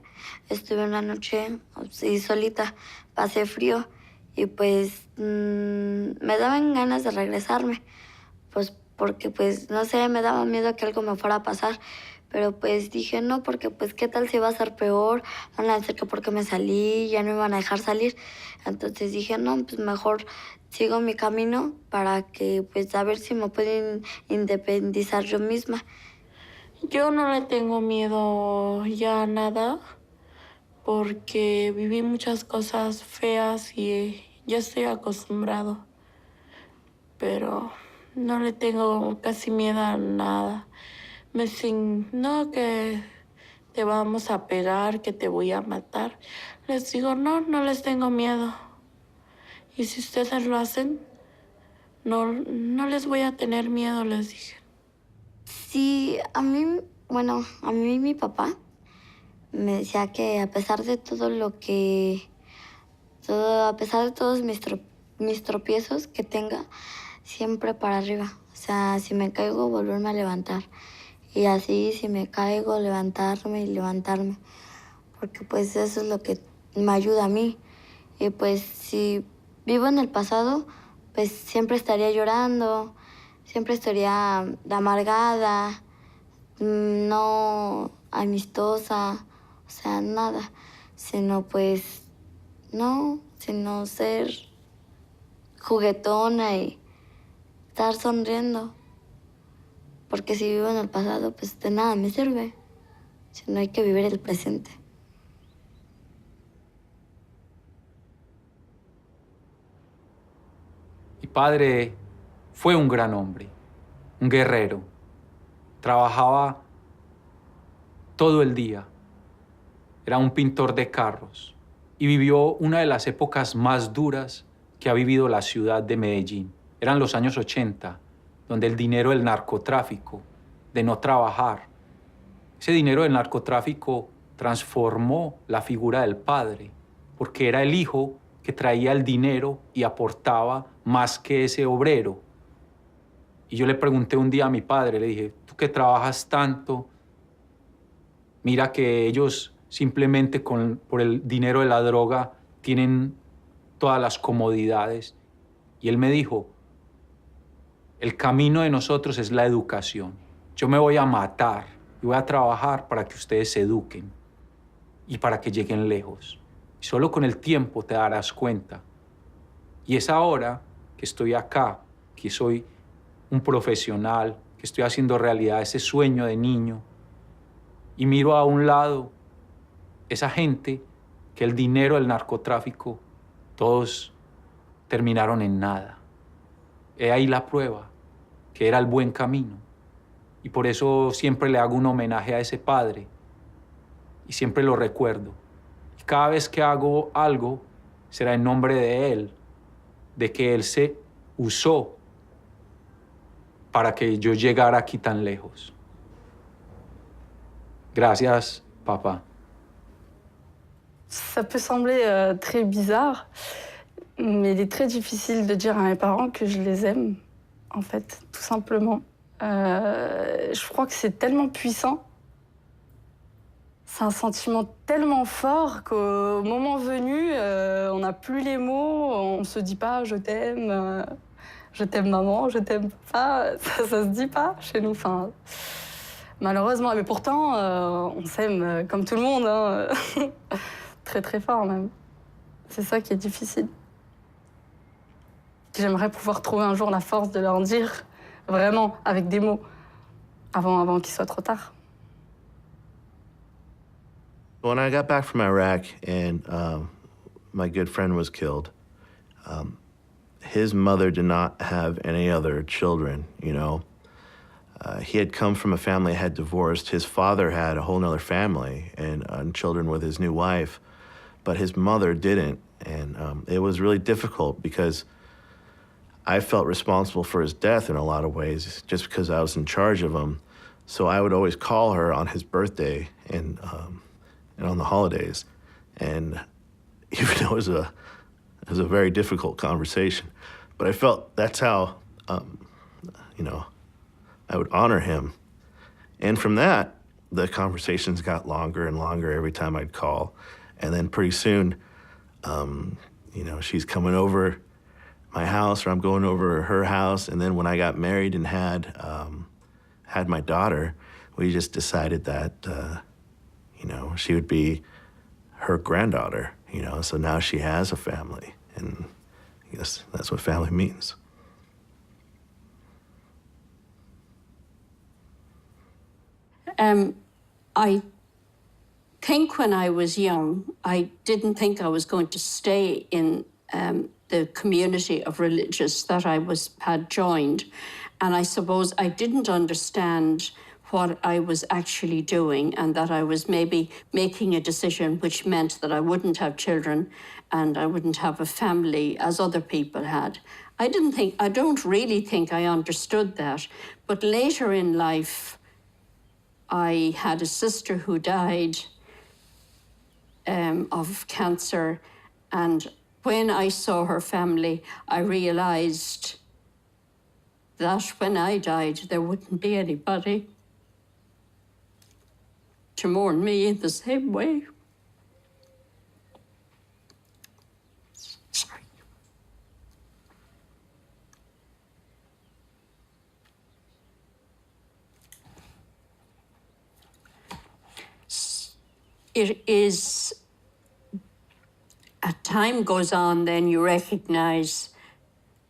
estuve una noche así solita, pasé frío y pues me daban ganas de regresarme, pues porque pues no sé, me daba miedo que algo me fuera a pasar, pero pues dije no, porque pues qué tal si va a ser peor, van a decir que porque me salí, ya no me van a dejar salir. Entonces dije no, pues mejor sigo mi camino para que pues a ver si me pueden independizar yo misma. Yo no le tengo miedo ya a nada, porque viví muchas cosas feas y ya estoy acostumbrado. Pero no le tengo casi miedo a nada. Me dicen, no, que te vamos a pegar, que te voy a matar. Les digo, no, no les tengo miedo. Y si ustedes lo hacen, no les voy a tener miedo, les dije. Sí, a mí mi papá me decía que a pesar de a pesar de todos mis tropiezos que tenga, siempre para arriba. O sea, si me caigo, volverme a levantar. Y así, si me caigo, levantarme y levantarme. Porque pues eso es lo que me ayuda a mí. Y pues si vivo en el pasado, pues siempre estaría llorando, siempre estaría amargada, no amistosa, o sea, nada. Sino pues, no, sino ser juguetona y estar sonriendo. Porque si vivo en el pasado, pues de nada me sirve. Si no hay que vivir el presente. Mi padre fue un gran hombre, un guerrero. Trabajaba todo el día. Era un pintor de carros y vivió una de las épocas más duras que ha vivido la ciudad de Medellín. Eran los años 80, donde el dinero del narcotráfico, de no trabajar, ese dinero del narcotráfico transformó la figura del padre, porque era el hijo que traía el dinero y aportaba más que ese obrero. Y yo le pregunté un día a mi padre, le dije, tú que trabajas tanto, mira que ellos simplemente por el dinero de la droga tienen todas las comodidades. Y él me dijo, el camino de nosotros es la educación. Yo me voy a matar y voy a trabajar para que ustedes se eduquen y para que lleguen lejos. Y solo con el tiempo te darás cuenta. Y es ahora que estoy acá, que soy un profesional, que estoy haciendo realidad ese sueño de niño. Y miro a un lado esa gente que el dinero, el narcotráfico, todos terminaron en nada. He ahí la prueba, que era el buen camino. Y por eso siempre le hago un homenaje a ese padre. Y siempre lo recuerdo. Y cada vez que hago algo, será en nombre de él, de que él se usó para que yo llegara aquí tan lejos. Gracias, papa. Ça peut sembler très bizarre, mais il est très difficile de dire à mes parents que je les aime, en fait, tout simplement. Je crois que c'est tellement puissant. C'est un sentiment tellement fort qu'au moment venu, on n'a plus les mots, on se dit pas « je t'aime maman, je t'aime papa », ça se dit pas chez nous. Enfin, malheureusement, mais pourtant, on s'aime comme tout le monde, hein. Très très fort même. C'est ça qui est difficile. J'aimerais pouvoir trouver un jour la force de leur dire, vraiment, avec des mots, avant qu'il soit trop tard. When I got back from Iraq and my good friend was killed, his mother did not have any other children, you know. He had come from a family that had divorced. His father had a whole nother family and children with his new wife, but his mother didn't. And it was really difficult because I felt responsible for his death in a lot of ways just because I was in charge of him. So I would always call her on his birthday and on the holidays. And even though it was a very difficult conversation, but I felt that's how, you know, I would honor him. And from that, the conversations got longer and longer every time I'd call. And then pretty soon, you know, she's coming over my house or I'm going over her house. And then when I got married and had my daughter, we just decided that, you know, she would be her granddaughter, you know, so now she has a family. And I guess that's what family means. I think when I was young, I didn't think I was going to stay in the community of religious that I had joined. And I suppose I didn't understand what I was actually doing and that I was maybe making a decision which meant that I wouldn't have children and I wouldn't have a family as other people had. I don't really think I understood that. But later in life, I had a sister who died of cancer, and when I saw her family, I realized that when I died, there wouldn't be anybody to mourn me in the same way. Sorry. It is, as time goes on, then you recognize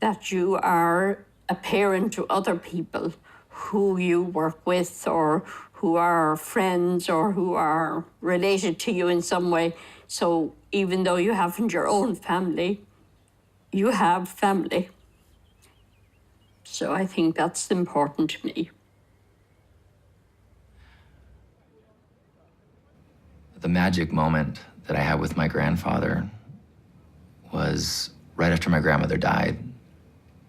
that you are a parent to other people who you work with or who are friends or who are related to you in some way. So even though you haven't your own family, you have family. So I think that's important to me. The magic moment that I had with my grandfather was right after my grandmother died.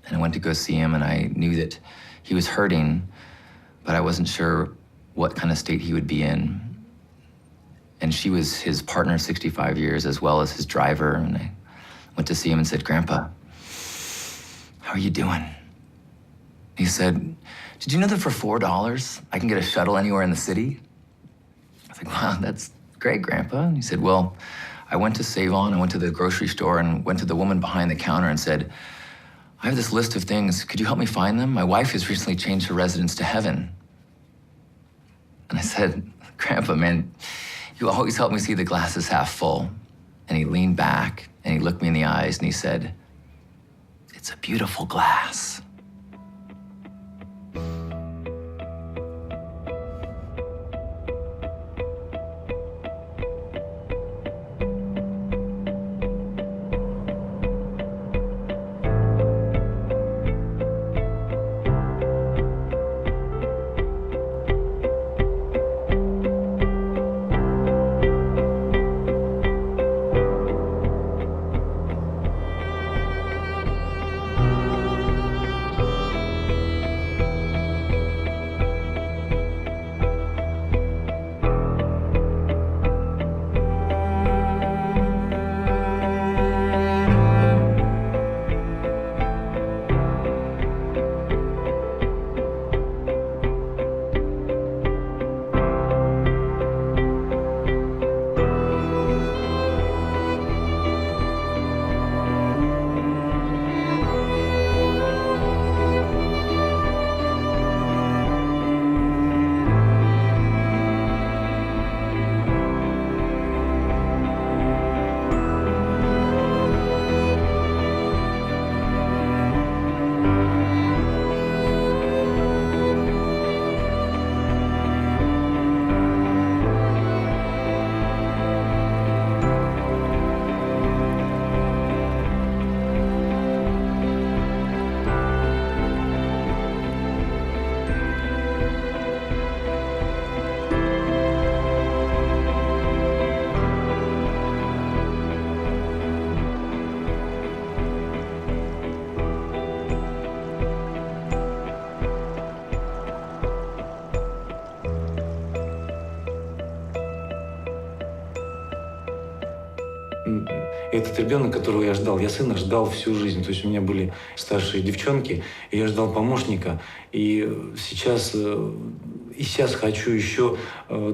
And I went to go see him, and I knew that he was hurting, but I wasn't sure what kind of state he would be in. And she was his partner 65 years, as well as his driver. And I went to see him and said, "Grandpa, how are you doing?" He said, "Did you know that for $4 I can get a shuttle anywhere in the city?" I was like, "Wow, that's great, Grandpa." And he said, "Well, I went to Save On, I went to the grocery store and went to the woman behind the counter and said, I have this list of things. Could you help me find them? My wife has recently changed her residence to heaven." And I said, Grandpa, man, you always help me see the glasses half full. And he leaned back and he looked me in the eyes and he said, it's a beautiful glass. Этот ребенок, которого я ждал, я сына ждал всю жизнь. То есть у меня были старшие девчонки, и я ждал помощника. И сейчас хочу еще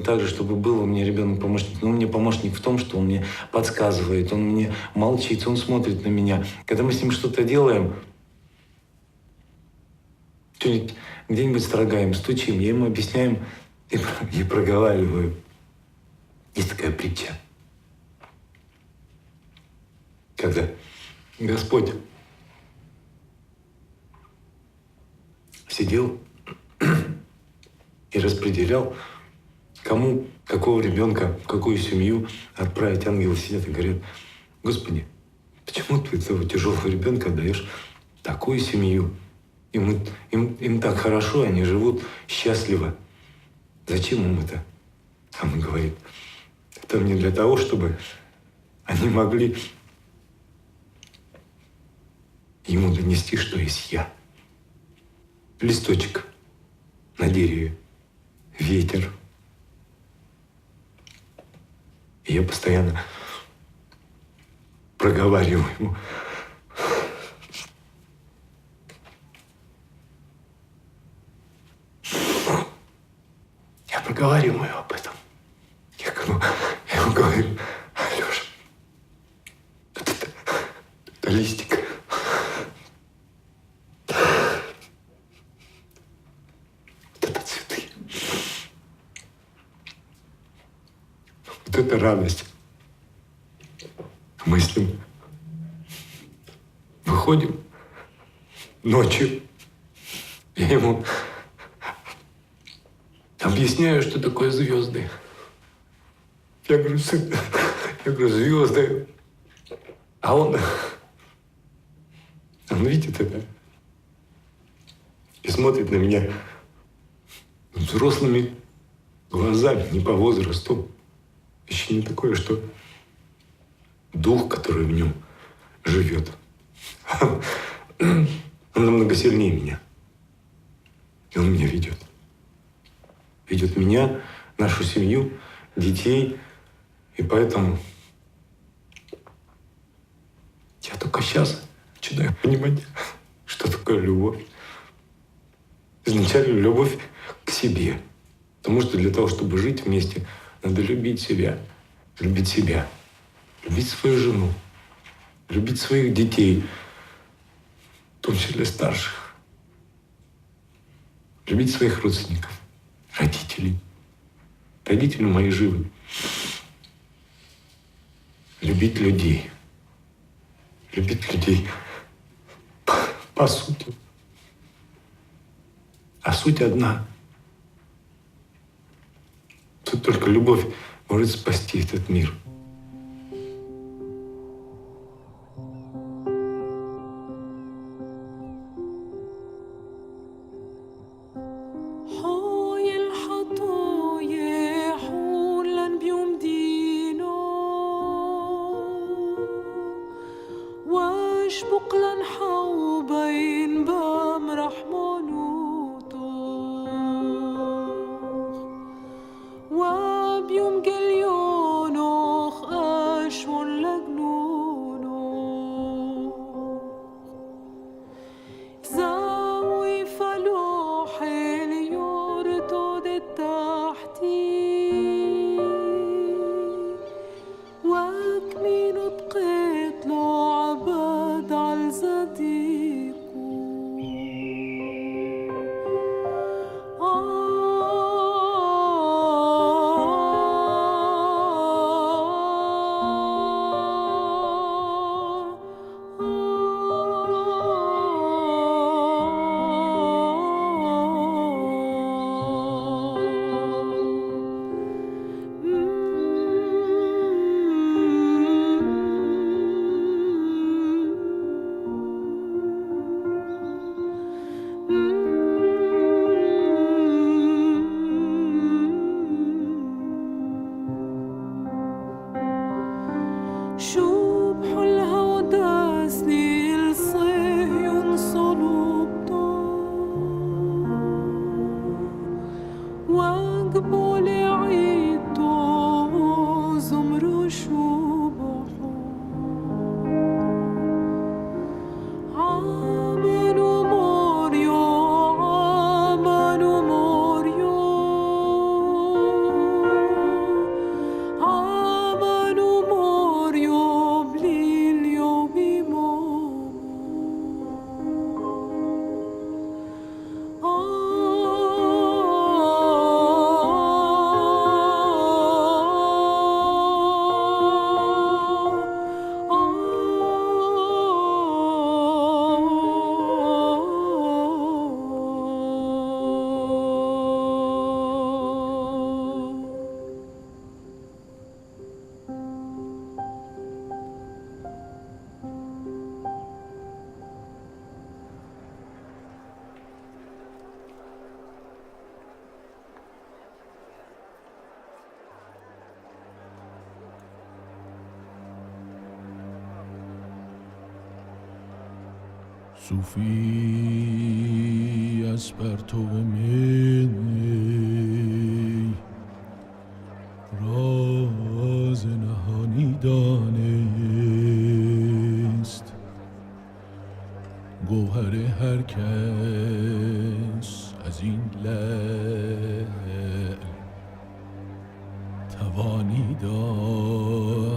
так же, чтобы был у меня ребенок-помощник. Но он мне помощник в том, что он мне подсказывает, он мне молчит, он смотрит на меня. Когда мы с ним что-то делаем, что-нибудь где-нибудь строгаем, стучим, я ему объясняю и проговариваю. Есть такая притча. Когда Господь сидел и распределял, кому, какого ребенка, в какую семью отправить, ангелы сидят и говорят: Господи, почему ты этого тяжелого ребенка даешь такую семью? Им так хорошо, они живут счастливо. Зачем им это? А он говорит: это мне для того, чтобы они могли ему донести, что есть я. Листочек на дереве, ветер. И я постоянно проговариваю ему. Я проговариваю об этом. Я ему говорю: Алёша, это листик. Вот это радость. Мы с ним выходим ночью. Я ему объясняю, что такое звезды. Я говорю: сын, звезды. А он видит это и смотрит на меня взрослыми глазами, не по возрасту. Еще не такое, что дух, который в нем живет, он намного сильнее меня. И он меня ведет. Ведет меня, нашу семью, детей. И поэтому я только сейчас начинаю понимать, что такое любовь. Изначально любовь к себе. Потому что для того, чтобы жить вместе, надо любить себя. Любить себя. Любить свою жену. Любить своих детей. В том числе старших. Любить своих родственников, родителей. Родители мои живы. Любить людей. Любить людей. По сути. А суть одна. Тут только любовь может спасти этот мир. صوفی از پرتو می راز نهانی دانست، گوهر هر کس از این لعل توانی دانست.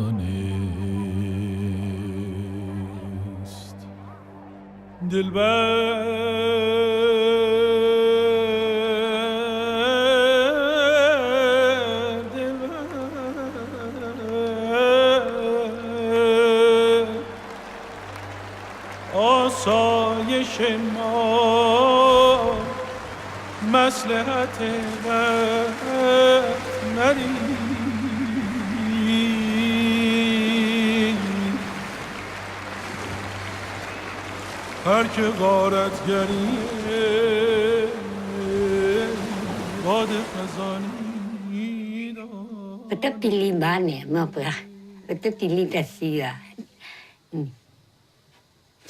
آسایش ما مصلحت وقت ندید، هر که غارتگری باد خزانی داد. Betul pilih mana, apa? Betul pilih Asia.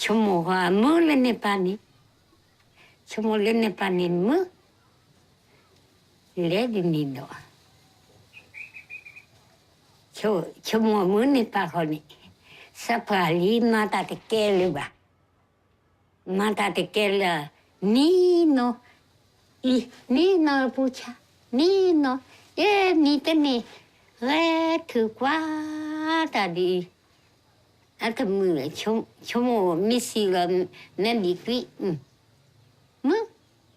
Cuma kamu lene pani, cuma lene pani mu, lady nido. Cuma mu ni pakoni, sapali mata tekele ba, mata tekele nino, nino pucha, nino, ni tene, tu qua tadi. Aku mula cuma misi lah nanti kui,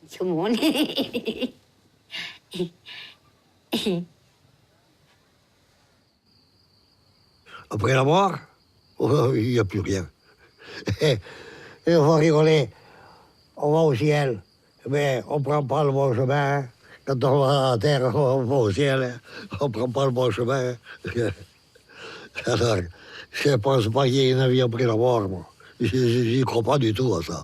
cuma ni. Après la mort, il n'y a plus rien. Et on va rigoler. On va au ciel, mais on ne prend pas le bon chemin. Quand on va à la terre, on va au ciel, on ne prend pas le bon chemin. Alors, je ne pense pas qu'il y ait une vie après la mort, moi. Je n'y crois pas du tout à ça.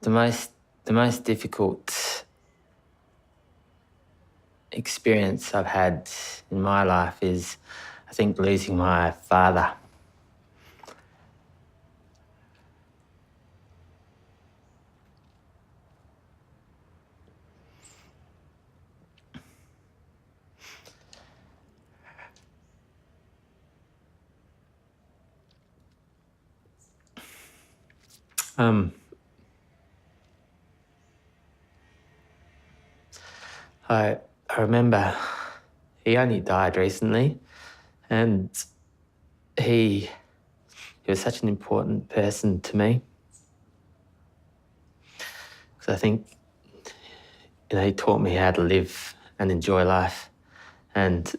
The most difficult experience I've had in my life is, I think, losing my father. I remember he only died recently, and he was such an important person to me. Because I think, he taught me how to live and enjoy life. And,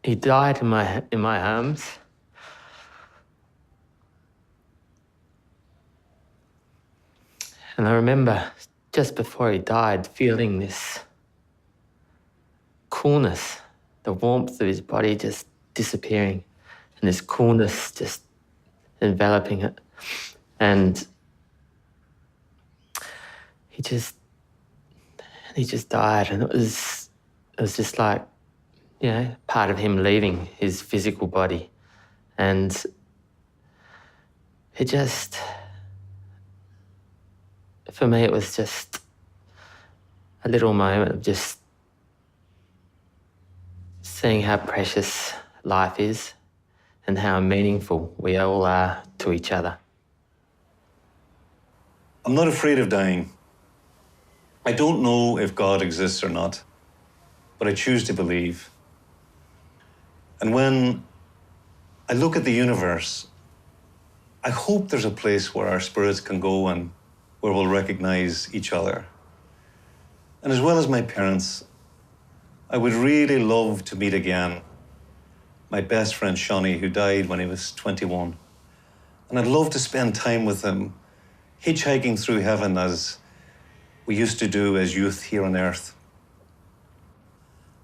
he died in my arms. And I remember just before he died feeling this coolness, the warmth of his body just disappearing, and this coolness just enveloping it. And he just died, and it was just like, part of him leaving his physical body. And it just, for me, it was just a little moment of just seeing how precious life is and how meaningful we all are to each other. I'm not afraid of dying. I don't know if God exists or not, but I choose to believe. And when I look at the universe, I hope there's a place where our spirits can go and where we'll recognize each other. And as well as my parents, I would really love to meet again my best friend Shawnee, who died when he was 21. And I'd love to spend time with him, hitchhiking through heaven as we used to do as youth here on earth.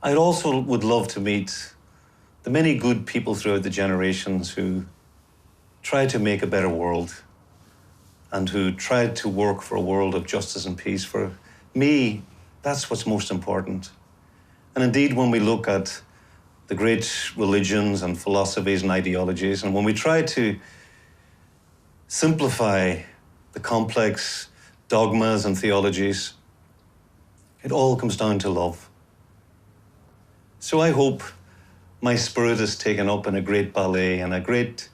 I also would love to meet the many good people throughout the generations who tried to make a better world and who tried to work for a world of justice and peace. For me, that's what's most important. And indeed, when we look at the great religions and philosophies and ideologies, and when we try to simplify the complex dogmas and theologies, it all comes down to love. So I hope my spirit is taken up in a great ballet and a great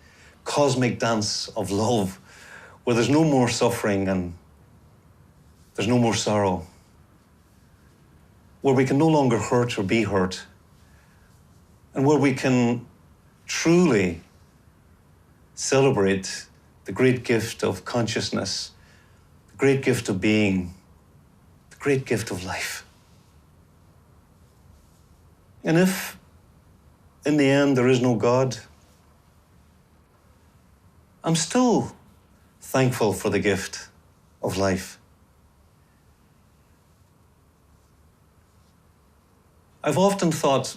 cosmic dance of love, where there's no more suffering and there's no more sorrow, where we can no longer hurt or be hurt, and where we can truly celebrate the great gift of consciousness, the great gift of being, the great gift of life. And if, in the end, there is no God, I'm still thankful for the gift of life. I've often thought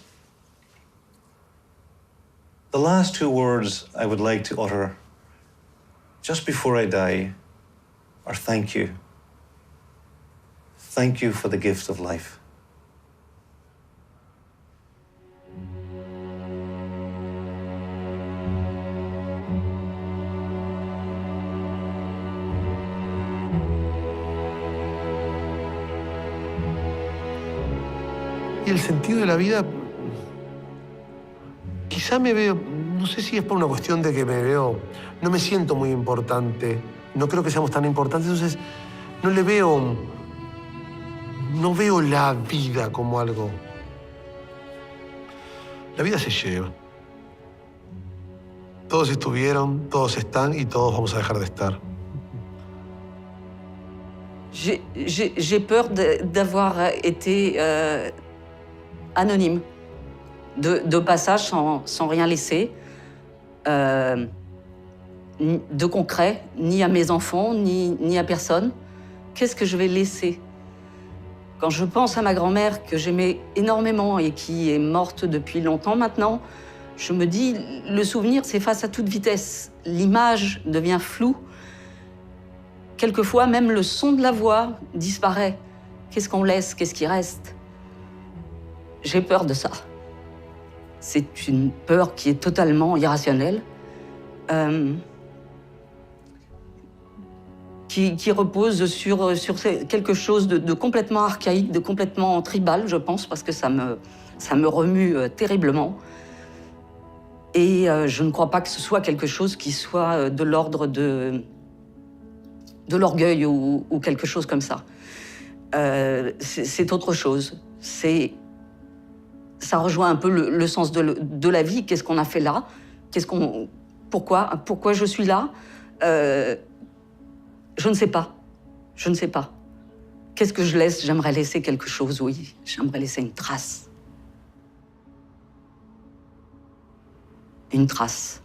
the last two words I would like to utter just before I die are thank you. Thank you for the gift of life. Y el sentido de la vida, quizá me veo, no sé si es por una cuestión de que me veo, no me siento muy importante, no creo que seamos tan importantes, entonces no veo la vida como algo. La vida se lleva. Todos estuvieron, todos están y todos vamos a dejar de estar. J'ai peur d'avoir été anonyme, de passage sans rien laisser, de concret, ni à mes enfants, ni à personne. Qu'est-ce que je vais laisser? Quand je pense à ma grand-mère que j'aimais énormément et qui est morte depuis longtemps maintenant, je me dis, le souvenir s'efface à toute vitesse. L'image devient floue. Quelquefois, même le son de la voix disparaît. Qu'est-ce qu'on laisse? Qu'est-ce qui reste? J'ai peur de ça. C'est une peur qui est totalement irrationnelle, qui repose sur quelque chose de complètement archaïque, de complètement tribal, je pense, parce que ça me remue terriblement. Et je ne crois pas que ce soit quelque chose qui soit de l'ordre de l'orgueil ou quelque chose comme ça. C'est autre chose. Ça rejoint un peu le sens de la vie. Qu'est-ce qu'on a fait là? Pourquoi je suis là? Je ne sais pas. Je ne sais pas. Qu'est-ce que je laisse? J'aimerais laisser quelque chose, oui. J'aimerais laisser une trace. Une trace.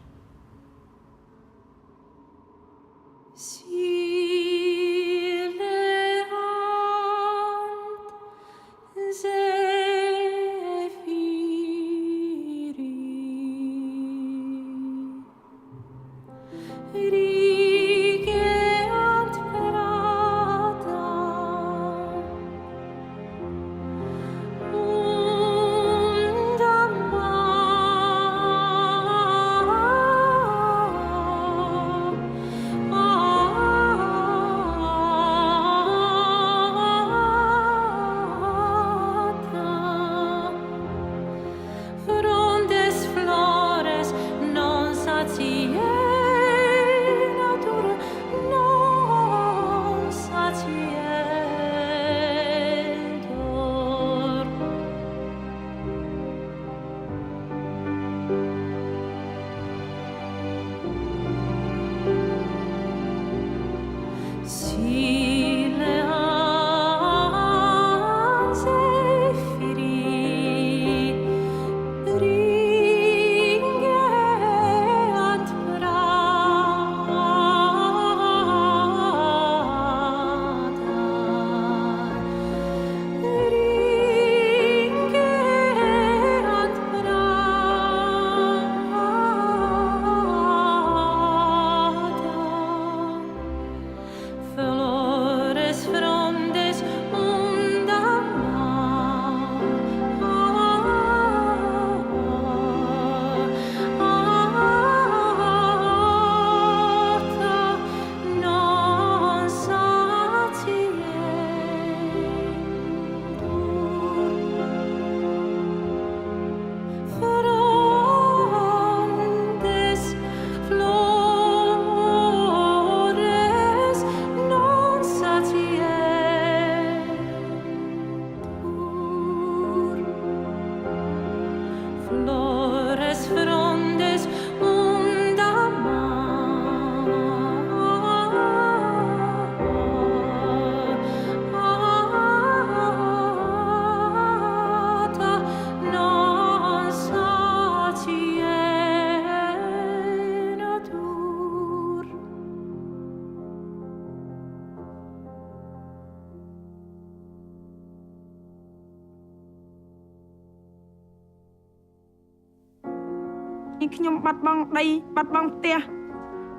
ខ្ញុំបាត់បង់ដីបាត់បង់ផ្ទះ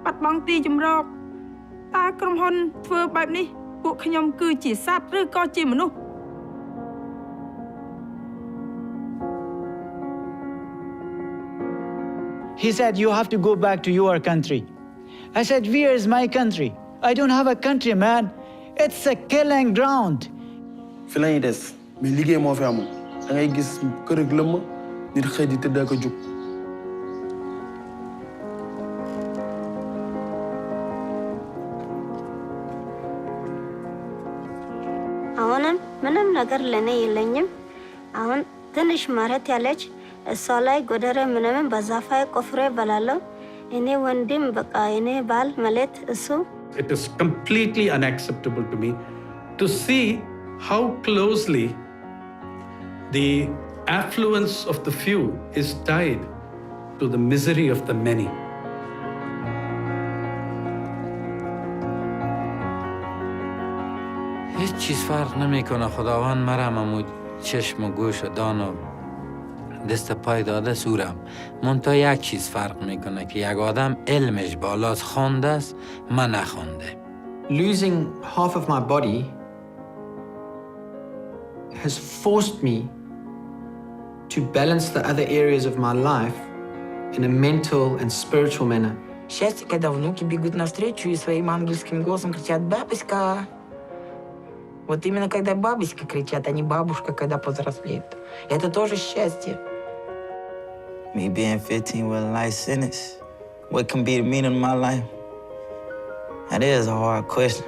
បាត់បង់ទីជម្រកតើក្រុមហ៊ុនធ្វើបែបនេះពួកខ្ញុំគឺជាសត្វឬក៏ជាមនុស្ស He said, you have to go back to your country. I said, where is my country? I don't have a country, man. It's a killing ground. Filay des mais liggéey moo fi amul da ngay gis kër ak lëmm nit xëy di tëdd ak a jug. አሁንም ምንም ነገር ለኔ የለኝም። አሁን ትንሽ መሬት ያለች እሷ ላይ ጎደሬ ምንምን በዛፋይ ቆፍሬ እበላለሁ። It is completely unacceptable to me to see how closely the affluence of the few is tied to the misery of the many. هیچ چیز فرق نمیکنه. خداوند مرا همون چشم و گوش و دان و دست پای داده سورم. منتها یک چیز فرق میکنه که یک آدم علمش بالاست، خوانده است، من نخوانده. Losing half of my body has forced me to balance the other areas of my life in a mental and spiritual manner. Счастье, когда внуки бегут навстречу и своим ангельским голосом кричат «Бабушка!». Вот именно когда бабушка кричат, а не бабушка, когда повзрослеет. Это тоже счастье. Me being 15 with a life sentence, what can be the meaning of my life? That is a hard question.